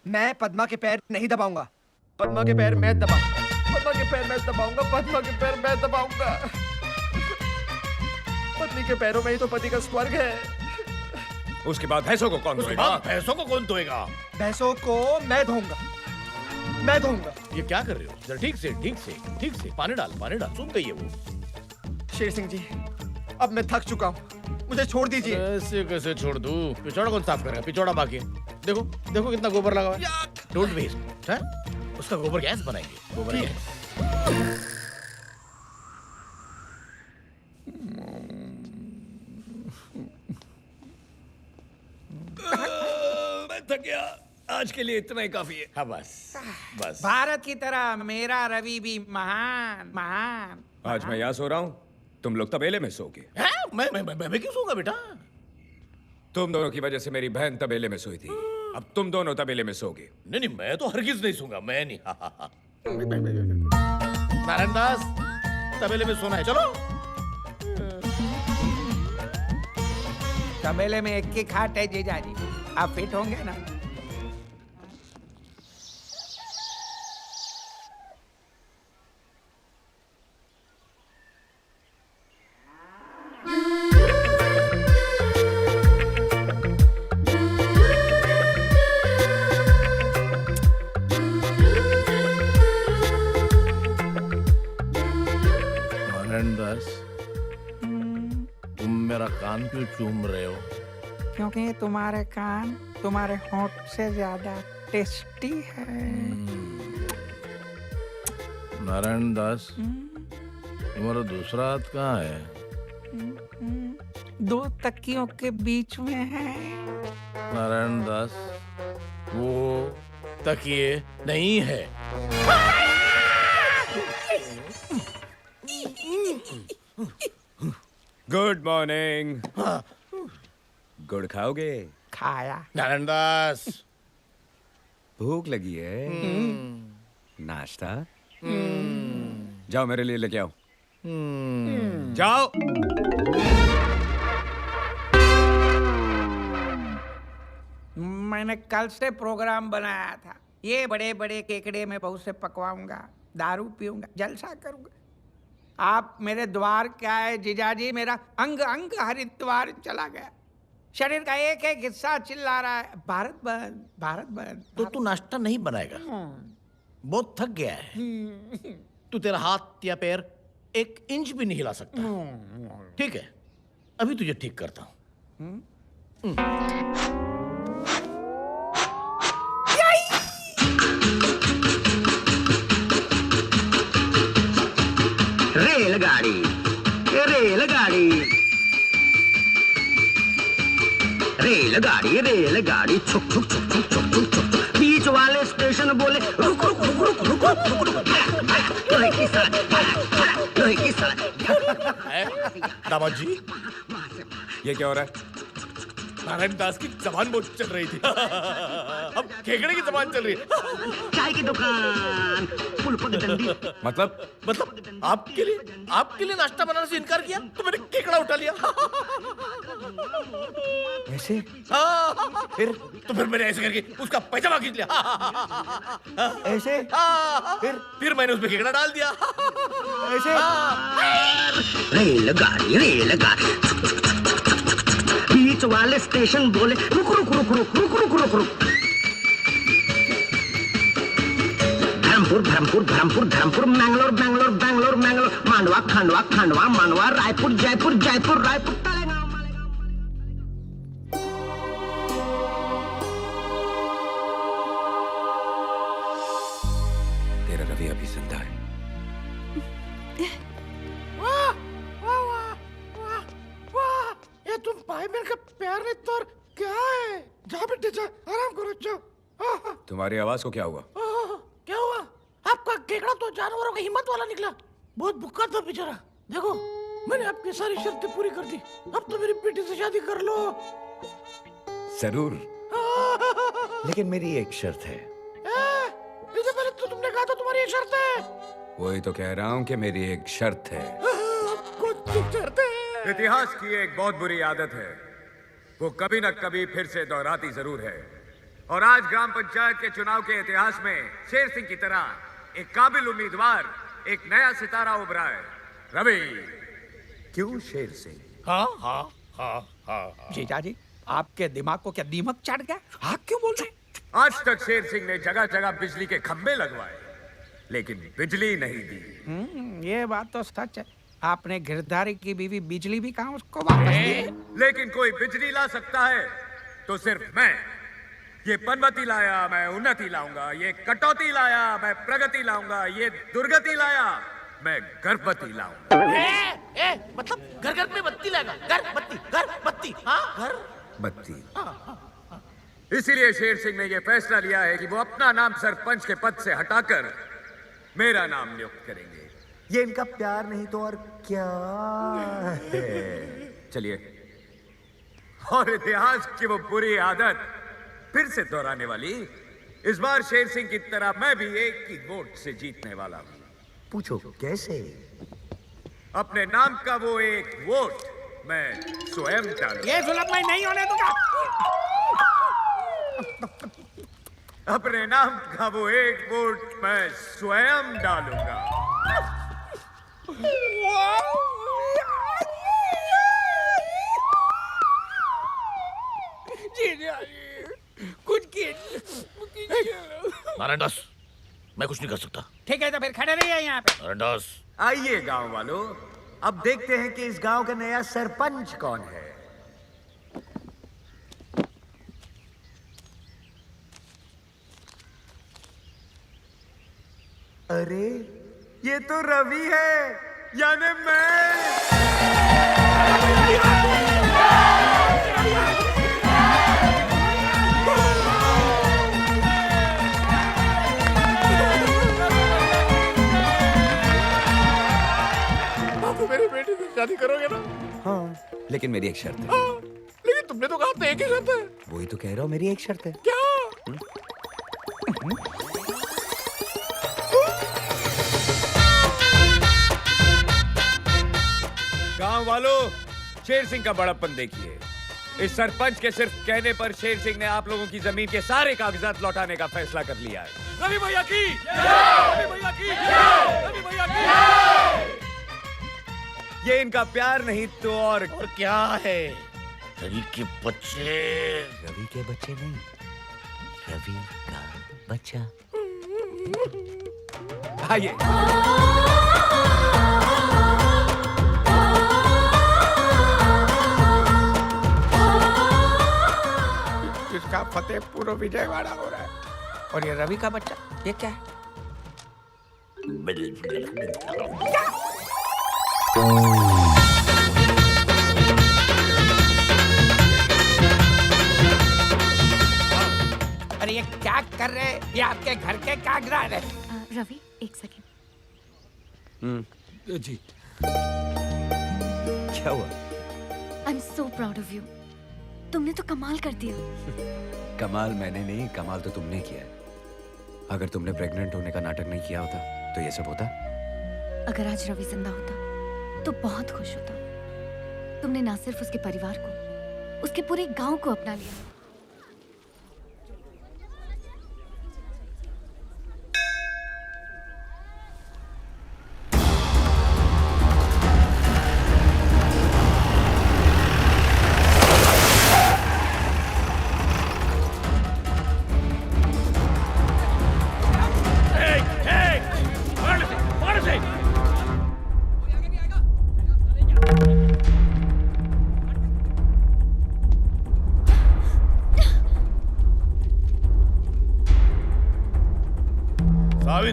मैं पद्मा के पैर नहीं दबाऊंगा। पद्मा के पैर मैं दबाऊंगा। पद्मा के पैर मैं दबाऊंगा। पद्मा के पैर मैं दबाऊंगा। पत्नी के पैरों में ही तो पति का स्वर्ग है। उसके बाद भैंसों को कौन धोएगा? भैंसों को कौन धोएगा? भैंसों को मैं धोऊंगा। मैं धोऊंगा। ये क्या कर रहे हो? जरा ठीक से, ठीक से, ठीक से। पानी डाल, पानी डाल। सूख गई है वो। शेर सिंह जी, अब मैं थक चुका हूँ, मुझे छोड़ दीजिए। ऐसे कैसे छोड़ दूं? पिछौड़ा कौन साफ करेगा? पिछौड़ा बाकी है। देखो, देखो कितना गोबर लगा हुआ है। Don't waste. हैं? उसका गोबर गैस बनाएंगे। गोबर गैस। मैं थक गया। आज के लिए इतना ही काफी है। हाँ बस, बस। भारत की तरह मेरा रवि भी महान महान। आज मैं यहाँ सो रहा हूँ, तुम लोग तबेले में सोगे। मैं क्यों सोऊंगा बेटा? तुम दोनों की वजह से मेरी बहन तबेले में सोई थी। अब तुम दोनों तबेले में सोगे। नहीं, मैं तो हरगिज नहीं सोऊंगा। मैं नहीं। नारायण दास, तबेले में सोना है। चलो। तबेले में एक की खाट है जीजाजी। आप फिट होंगे ना? तुम मेरा कान क्यों चूम रहे हो? क्योंकि तुम्हारे कान तुम्हारे होंठ से ज्यादा टेस्टी है। नारायण दास, तुम्हारा दूसरा हाथ कहाँ है? दो तकियों के बीच में है। नारायण दास, वो तकिए नहीं है। Good morning. गुड़ खाओगे? खाया। नारायण दास, भूख लगी है? नाश्ता? जाओ मेरे लिए लेके आओ। जाओ। मैंने कल से प्रोग्राम बनाया था। ये बड़े बड़े केकड़े में बहू से पकवाऊंगा, दारू पीऊंगा, जलसा करूंगा। आप मेरे द्वार क्या है जीजाजी? मेरा अंग अंग हरिद्वार चला गया। शरीर का एक एक हिस्सा चिल्ला रहा है, भारत बंद, भारत बंद। तो तू नाश्ता नहीं बनाएगा? बहुत थक गया है। तू तेरा हाथ या पैर एक इंच भी नहीं हिला सकता। ठीक है, अभी तुझे ठीक करता हूं। रेलगाड़ी, रेलगाड़ी, रेलगाड़ी, रेलगाड़ी, छुक छुक छुक छुक छुक छुक छुक। बीच वाले स्टेशन बोले रुक रुक रुक रुक रुक रुक रुक। लोहे की सड़क, लोहे की सड़क। दामाद जी, ये क्या हो रहा है? नारायण दास की जबान बहुत चल रही थी। अब केकड़े की जबान चल रही है। चाय की दुकान, पुल पगडंडी। मतलब आपके लिए नाश्ता बनाने से इनकार किया तो मैंने केकड़ा उठा लिया। ऐसे? फिर मैंने ऐसे करके उसका पैजामा खींच लिया। ऐसे? फिर मैंने उसमें केकड़ा डाल दिया। ऐसे? रेलगाड़ी रेलगाड़ी बीच वाले स्टेशन बोले रुक रुक रुक रुक रुक रुक रुक रुक धर्मपुर धर्मपुर धर्मपुर धर्मपुर मैंगलोर बैंगलोर बैंगलोर मैंगलोर मांडवा खांडवा खांडवा मांडवा रायपुर जयपुर जयपुर रायपुर तेरा रवि अभी जिंदा है। वाह वाह वाह वाह वाह, ये तुम भाई बहन का प्यार नहीं तो और क्या है? जा बेटे जा, आराम करो जाओ। तुम्हारी आवाज को क्या हुआ? क्या हुआ? आपका केकड़ा तो जानवरों की हिम्मत वाला निकला। बहुत भूखा था बेचारा। देखो मैंने आपकी सारी शर्तें पूरी कर दी। अब तो मेरी बेटी से शादी कर लो। जरूर, लेकिन मेरी एक शर्त है। इससे पहले तो तुमने कहा था तुम्हारी एक शर्त है। वही तो कह रहा हूँ कि मेरी एक शर्त है। कुछ शर्त है। इतिहास की एक बहुत बुरी आदत है, वो कभी न कभी फिर से दोहराती जरूर है। और आज ग्राम पंचायत के चुनाव के इतिहास में शेर सिंह की तरह एक काबिल उम्मीदवार, एक नया सितारा उभरा है। रवि, क्यों शेर सिंह? हाँ हाँ हाँ हाँ जीजा जी, आपके दिमाग को क्या दीमक चढ़ गया? आप क्यों बोल रहे? आज तक शेर सिंह ने जगह जगह बिजली के खंभे लगवाए, लेकिन बिजली नहीं दी। ये बात तो सच है। आपने गिरधारी की बीवी बिजली भी कहा उसको वापस दी। लेकिन कोई बिजली ला सकता है तो सिर्फ मैं। ये पनवती लाया, मैं उन्नति लाऊंगा। ये कटौती लाया, मैं प्रगति लाऊंगा। ये दुर्गति लाया, मैं गर्भवती लाऊंगा। मतलब घर घर में बत्ती लाएगा। घर बत्ती हाँ घर बत्ती। इसीलिए शेर सिंह ने यह फैसला लिया है कि वो अपना नाम सरपंच के पद से हटाकर मेरा नाम नियुक्त करेंगे। ये इनका प्यार नहीं तो और क्या है? चलिए, और इतिहास की वो बुरी आदत फिर से दोहराने वाली, इस बार शेर सिंह की तरह मैं भी एक ही वोट से जीतने वाला हूं। पूछो कैसे? अपने नाम का वो एक वोट मैं स्वयं डालूंगा। ये जुल्म मैं नहीं होने दूंगा। अपने नाम का वो एक वोट मैं स्वयं डालूंगा। कुछ नारायणदास, मैं कुछ नहीं कर सकता। ठीक है तो फिर खड़े रहिए यहाँ पे। नारायणदास, आइए गांव वालों, अब देखते हैं कि इस गांव का नया सरपंच कौन है। अरे ये तो रवि है, यानी बाबू मेरी बेटी से शादी करोगे ना? हाँ, लेकिन मेरी एक शर्त है। हाँ, लेकिन तुमने तो कहा था एक ही शर्त है। वही तो कह रहा हूँ, मेरी एक शर्त है। क्या? गांव वालों, शेर सिंह का बड़प्पन देखिए। इस सरपंच के सिर्फ कहने पर शेर सिंह ने आप लोगों की जमीन के सारे कागजात लौटाने का फैसला कर लिया है। रवि भैया की, रवि भैया की, रवि भैया की। ये इनका प्यार नहीं तो और क्या है? रवि के बच्चे। रवि के बच्चे नहीं, रवि का बच्चा। आइए। इसका फतेहपुर विजयवाड़ा हो रहा है और ये रवि का बच्चा, ये क्या है? अरे ये क्या कर रहे हैं? ये आपके घर के कागजात है। रवि एक सेकंड। जी क्या हुआ? I am so proud of you. तुमने तो कमाल कर दिया। कमाल मैंने नहीं, कमाल तो तुमने किया है। अगर तुमने प्रेग्नेंट होने का नाटक नहीं किया होता तो ये सब होता। अगर आज रवि जिंदा होता तो बहुत खुश होता। तुमने ना सिर्फ उसके परिवार को, उसके पूरे गांव को अपना लिया।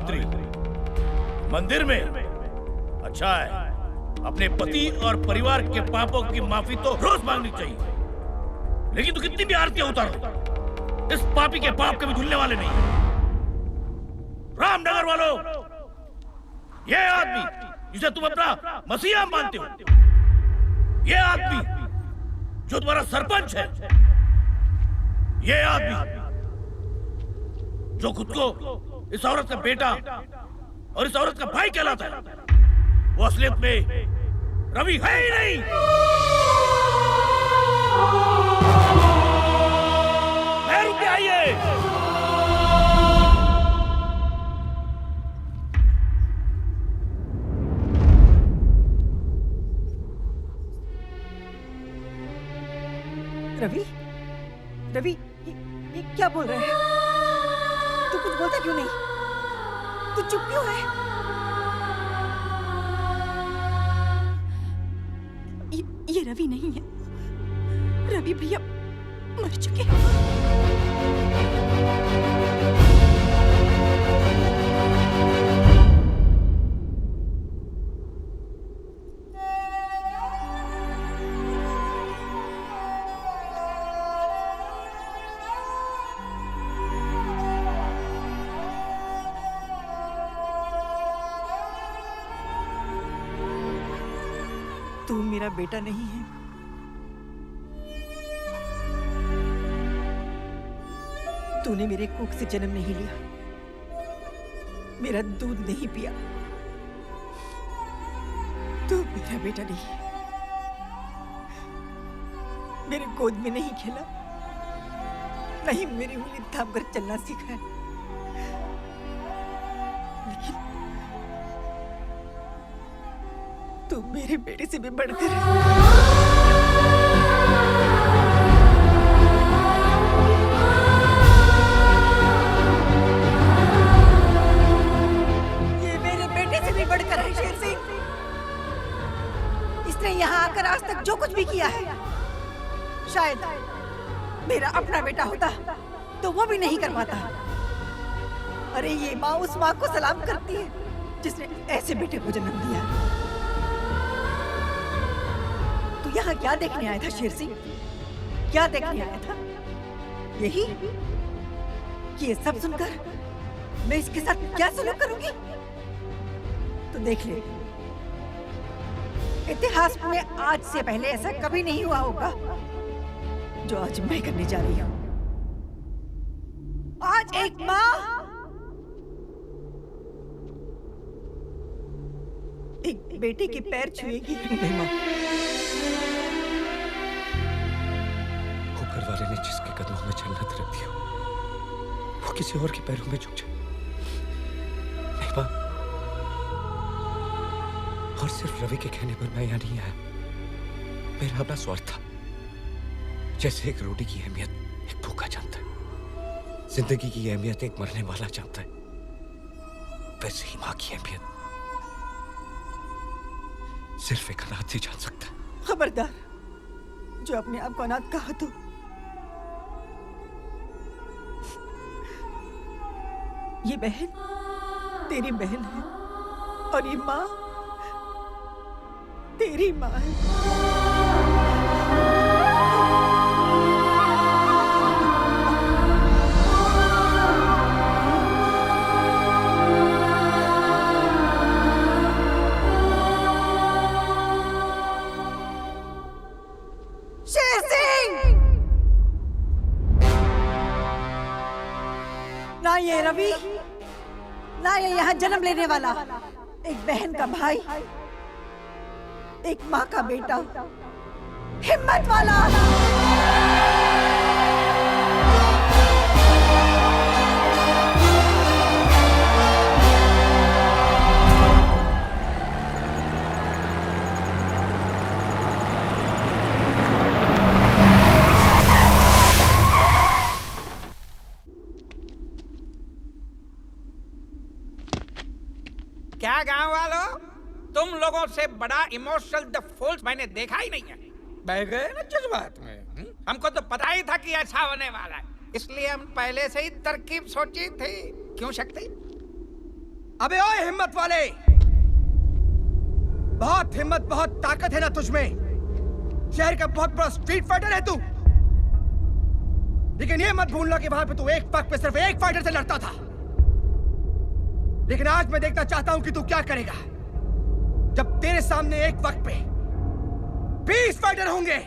सावित्री, मंदिर में? अच्छा है, अपने पति और परिवार के पापों की माफी तो रोज मांगनी चाहिए, लेकिन तू कितनी भी आरतियां उतार, इस पापी के पाप कभी धुलने वाले नहीं। रामनगर वालों, ये आदमी जिसे तुम अपना मसीहा मानते हो, ये आदमी जो तुम्हारा सरपंच है, ये आदमी जो खुद को इस औरत का बेटा और इस औरत का भाई कहलाता है, वो असलियत में रवि है ही नहीं। महरू पे आइए। रवि, रवि, ये क्या बोल रहा है? तू कुछ बोलता क्यों नहीं? तू चुप क्यों है? ये रवि नहीं है। रवि भैया मर चुके हैं। तू मेरा बेटा नहीं है। तूने मेरे कोख से जन्म नहीं लिया, मेरा दूध नहीं पिया। तू मेरा बेटा नहीं है। मेरे गोद में नहीं खेला, नहीं मेरी उंगली थाम कर चलना सीखा है। लेकिन तू मेरे बेटे से भी बढ़कर ये मेरे बेटे से भी बढ़कर है शेर सिंह। इसने यहाँ आकर आज तक जो कुछ भी किया है, शायद मेरा अपना बेटा होता तो वो भी नहीं कर पाता। अरे ये माँ उस माँ को सलाम करती है जिसने ऐसे बेटे को जन्म दिया। यहाँ क्या देखने आया था शेर सिंह? क्या देखने आया था? यही कि ये सब सुनकर मैं इसके साथ क्या सलूक करूंगी? तो देख ले, इतिहास में आज से पहले ऐसा कभी नहीं हुआ होगा जो आज मैं करने जा रही हूँ। आज एक माँ एक बेटे के पैर छुएगी। नहीं माँ, ऊपर वाले ने जिसके कदमों में चलना रख दिया, वो किसी और के पैरों में झुक जाए। नहीं माँ, और सिर्फ रवि के कहने पर मैं यहाँ नहीं आया। मेरा अपना स्वार्थ था। जैसे एक रोटी की अहमियत एक भूखा जानता है, जिंदगी की अहमियत एक मरने वाला जानता है, वैसे ही माँ की अहमियत सिर्फ एक अनाथ ही जान सकता है। खबरदार, जो अपने आप को अनाथ कहा तो ये बहन तेरी बहन है और ये माँ तेरी माँ है। शेर सिंह! ना ये रवि, ना ये यहाँ जन्म लेने वाला, एक बहन का भाई, एक माँ का बेटा, हिम्मत वाला। क्या गांव वालों, तुम लोगों से बड़ा इमोशनल द फूल्स मैंने देखा ही नहीं है। बह गए ना जज्बात में। हमको तो पता ही था कि ऐसा होने वाला है, इसलिए हम पहले से ही तरकीब सोची थी। क्यों शक्ति? अबे ओए हिम्मत वाले, बहुत हिम्मत बहुत ताकत है ना तुझमें। शहर का बहुत बड़ा स्ट्रीट फाइटर है तू, लेकिन ये मत भूलना कि वहां पे तू एक पग पे सिर्फ एक फाइटर से लड़ता था। लेकिन आज मैं देखना चाहता हूं कि तू क्या करेगा जब तेरे सामने एक वक्त पे 20 फाइटर होंगे।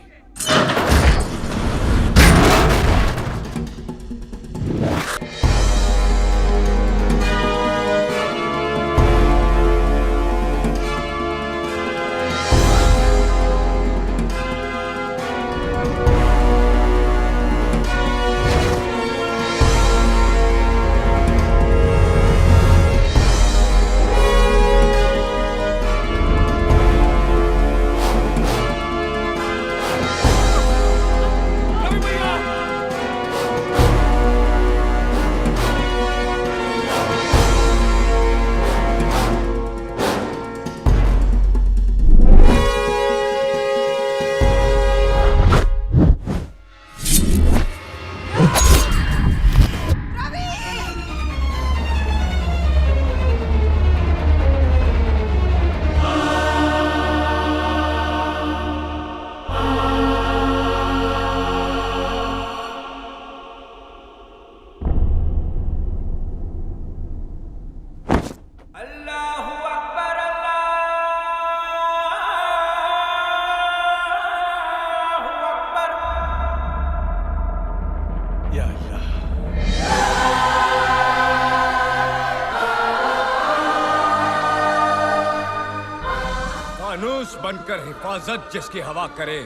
फानूस बनकर हिफाजत जिसकी हवा करे,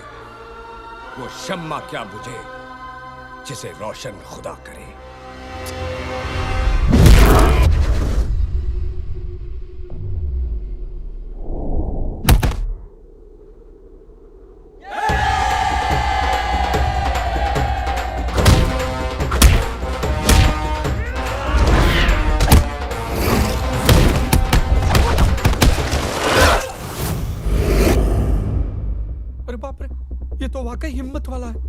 वो शम्मा क्या बुझे जिसे रोशन खुदा करे। अरे बाप रे, ये तो वाकई हिम्मत वाला है।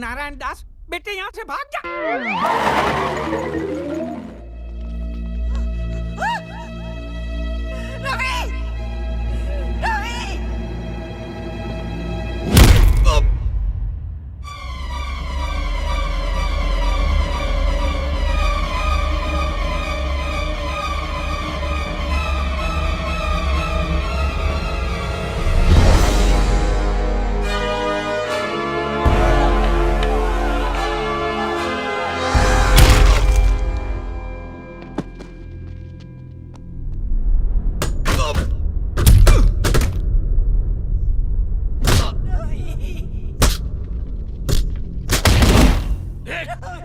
नारायण दास, बेटे यहाँ से भाग जा। रवि! रवि!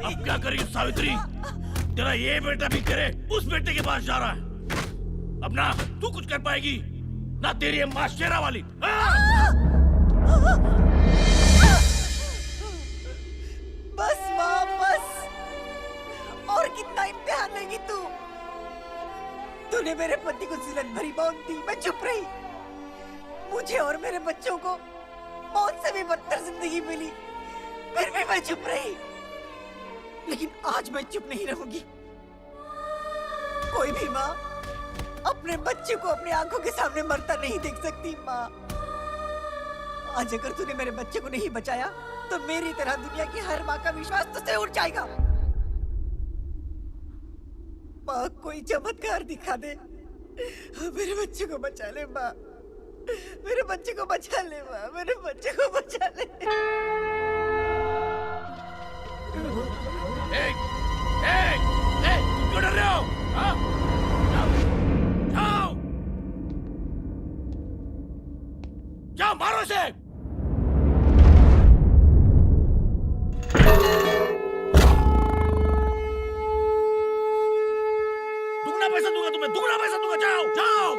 अब क्या करेगी सावित्री? तेरा ये बेटा भी करे उस बेटे के पास जा रहा है। अब ना तू कुछ कर पाएगी ना तेरी माँ शेरा वाली। हाँ? तूने मेरे पति को सिलन भरी मौत दी, मैं चुप रही। मुझे और मेरे बच्चों को मौत से भी बदतर जिंदगी मिली, फिर भी मैं चुप रही। लेकिन आज मैं चुप नहीं रहूंगी। कोई भी माँ अपने बच्चे को अपनी आंखों के सामने मरता नहीं देख सकती। माँ, आज अगर तूने मेरे बच्चे को नहीं बचाया तो मेरी तरह दुनिया की हर माँ का विश्वास तुझसे उठ जाएगा। माँ, कोई चमत्कार दिखा दे, मेरे बच्चे को बचा ले। माँ, मेरे बच्चे को बचा ले। माँ, मेरे बच्चे को बचा ले। तुम क्यों डर रहे हो? हाँ? जाओ, जाओ, मारो इसे। दुगना पैसा दूंगा तुम्हें, दुगना पैसा दूंगा। जाओ, जाओ।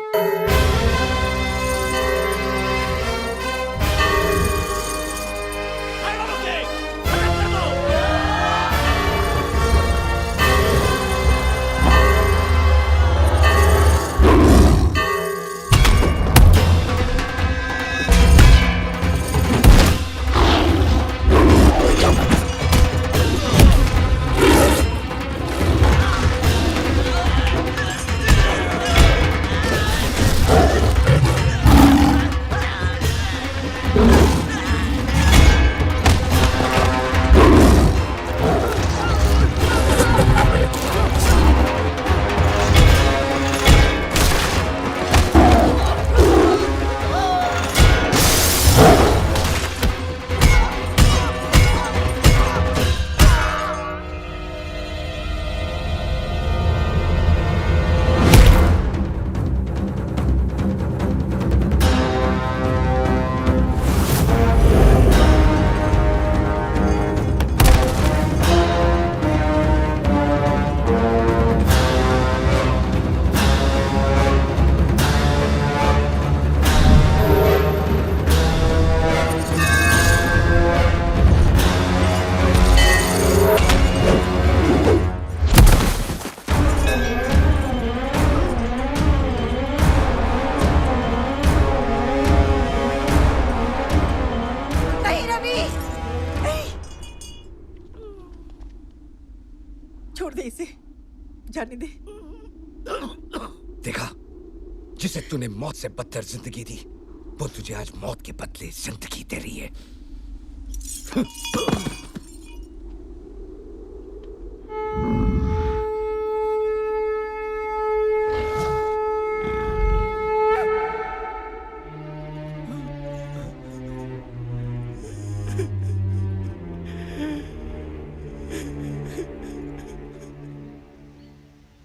छोड़ दे इसे, जाने दे। देखा, जिसे तूने मौत से बदतर जिंदगी दी, वो तुझे आज मौत के बदले जिंदगी दे रही है।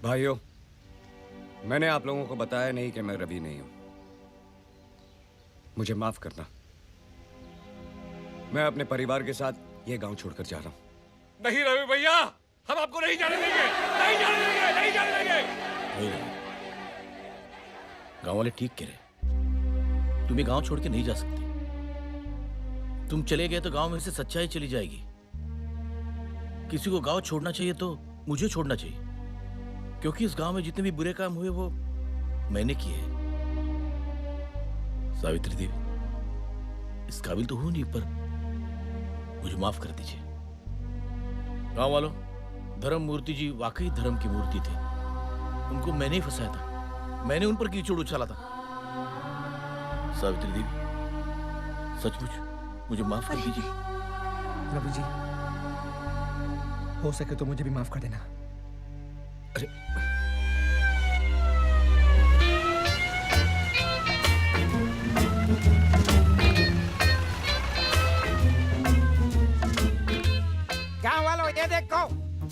भाइयों, मैंने आप लोगों को बताया नहीं कि मैं रवि नहीं हूं। मुझे माफ करना। मैं अपने परिवार के साथ ये गांव छोड़कर जा रहा हूं। नहीं रवि भैया, हम आपको नहीं जाने देंगे, नहीं जाने देंगे, नहीं जाने देंगे। नहीं, गांव वाले ठीक कह रहे। तुम ये गांव छोड़ के नहीं जा सकते। तुम चले गए तो गांव में से सच्चाई चली जाएगी। किसी को गांव छोड़ना चाहिए तो मुझे छोड़ना चाहिए, क्योंकि इस गांव में जितने भी बुरे काम हुए वो मैंने किए हैं। सावित्री देवी, इस काबिल तो हूं नहीं, पर मुझे माफ कर दीजिए। गांव वालों, धर्म मूर्ति जी वाकई धर्म की मूर्ति थे। उनको मैंने ही फंसाया था, मैंने उन पर कीचड़ उछाला था। सावित्री देवी, सचमुच मुझे माफ कर दीजिए। रवि जी, हो सके तो मुझे भी माफ कर देना। अरे गांव वालों, ये देखो,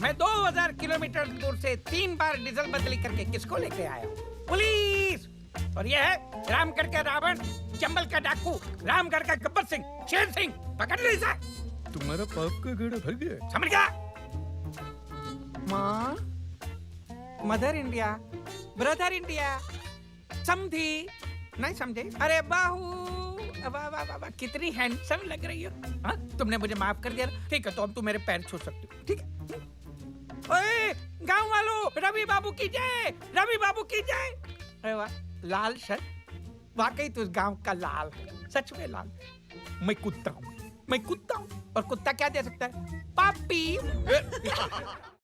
मैं 2000 किलोमीटर दूर से 3 बार डीजल बदली करके किसको लेके आया हूँ? पुलिस। और ये है रामगढ़ का रावण, चंबल का डाकू, रामगढ़ का गब्बर सिंह, शेर सिंह। पकड़ ली इसे। तुम्हारा पाप का घड़ा भर गया। समझ गया? माँ, मदर इंडिया, ब्रदर इंडिया, समझी? नहीं समझे? अरे बाहू, वाह वाह वाह, कितनी हैंडसम लग रही हो। हाँ, तुमने मुझे माफ कर दिया। ठीक है, तो अब तुम मेरे पैर छू सकते हो। ठीक है? ओए, गांव वालों, रवि बाबू की जय, रवि बाबू की जय। अरे वाह, लाल शर्ट, वाकई तू इस गांव का लाल है, सच में लाल। मैं कुत्ता हूँ, मैं कुत्ता हूँ, और कुत्ता क्या दे सकता है? पापी।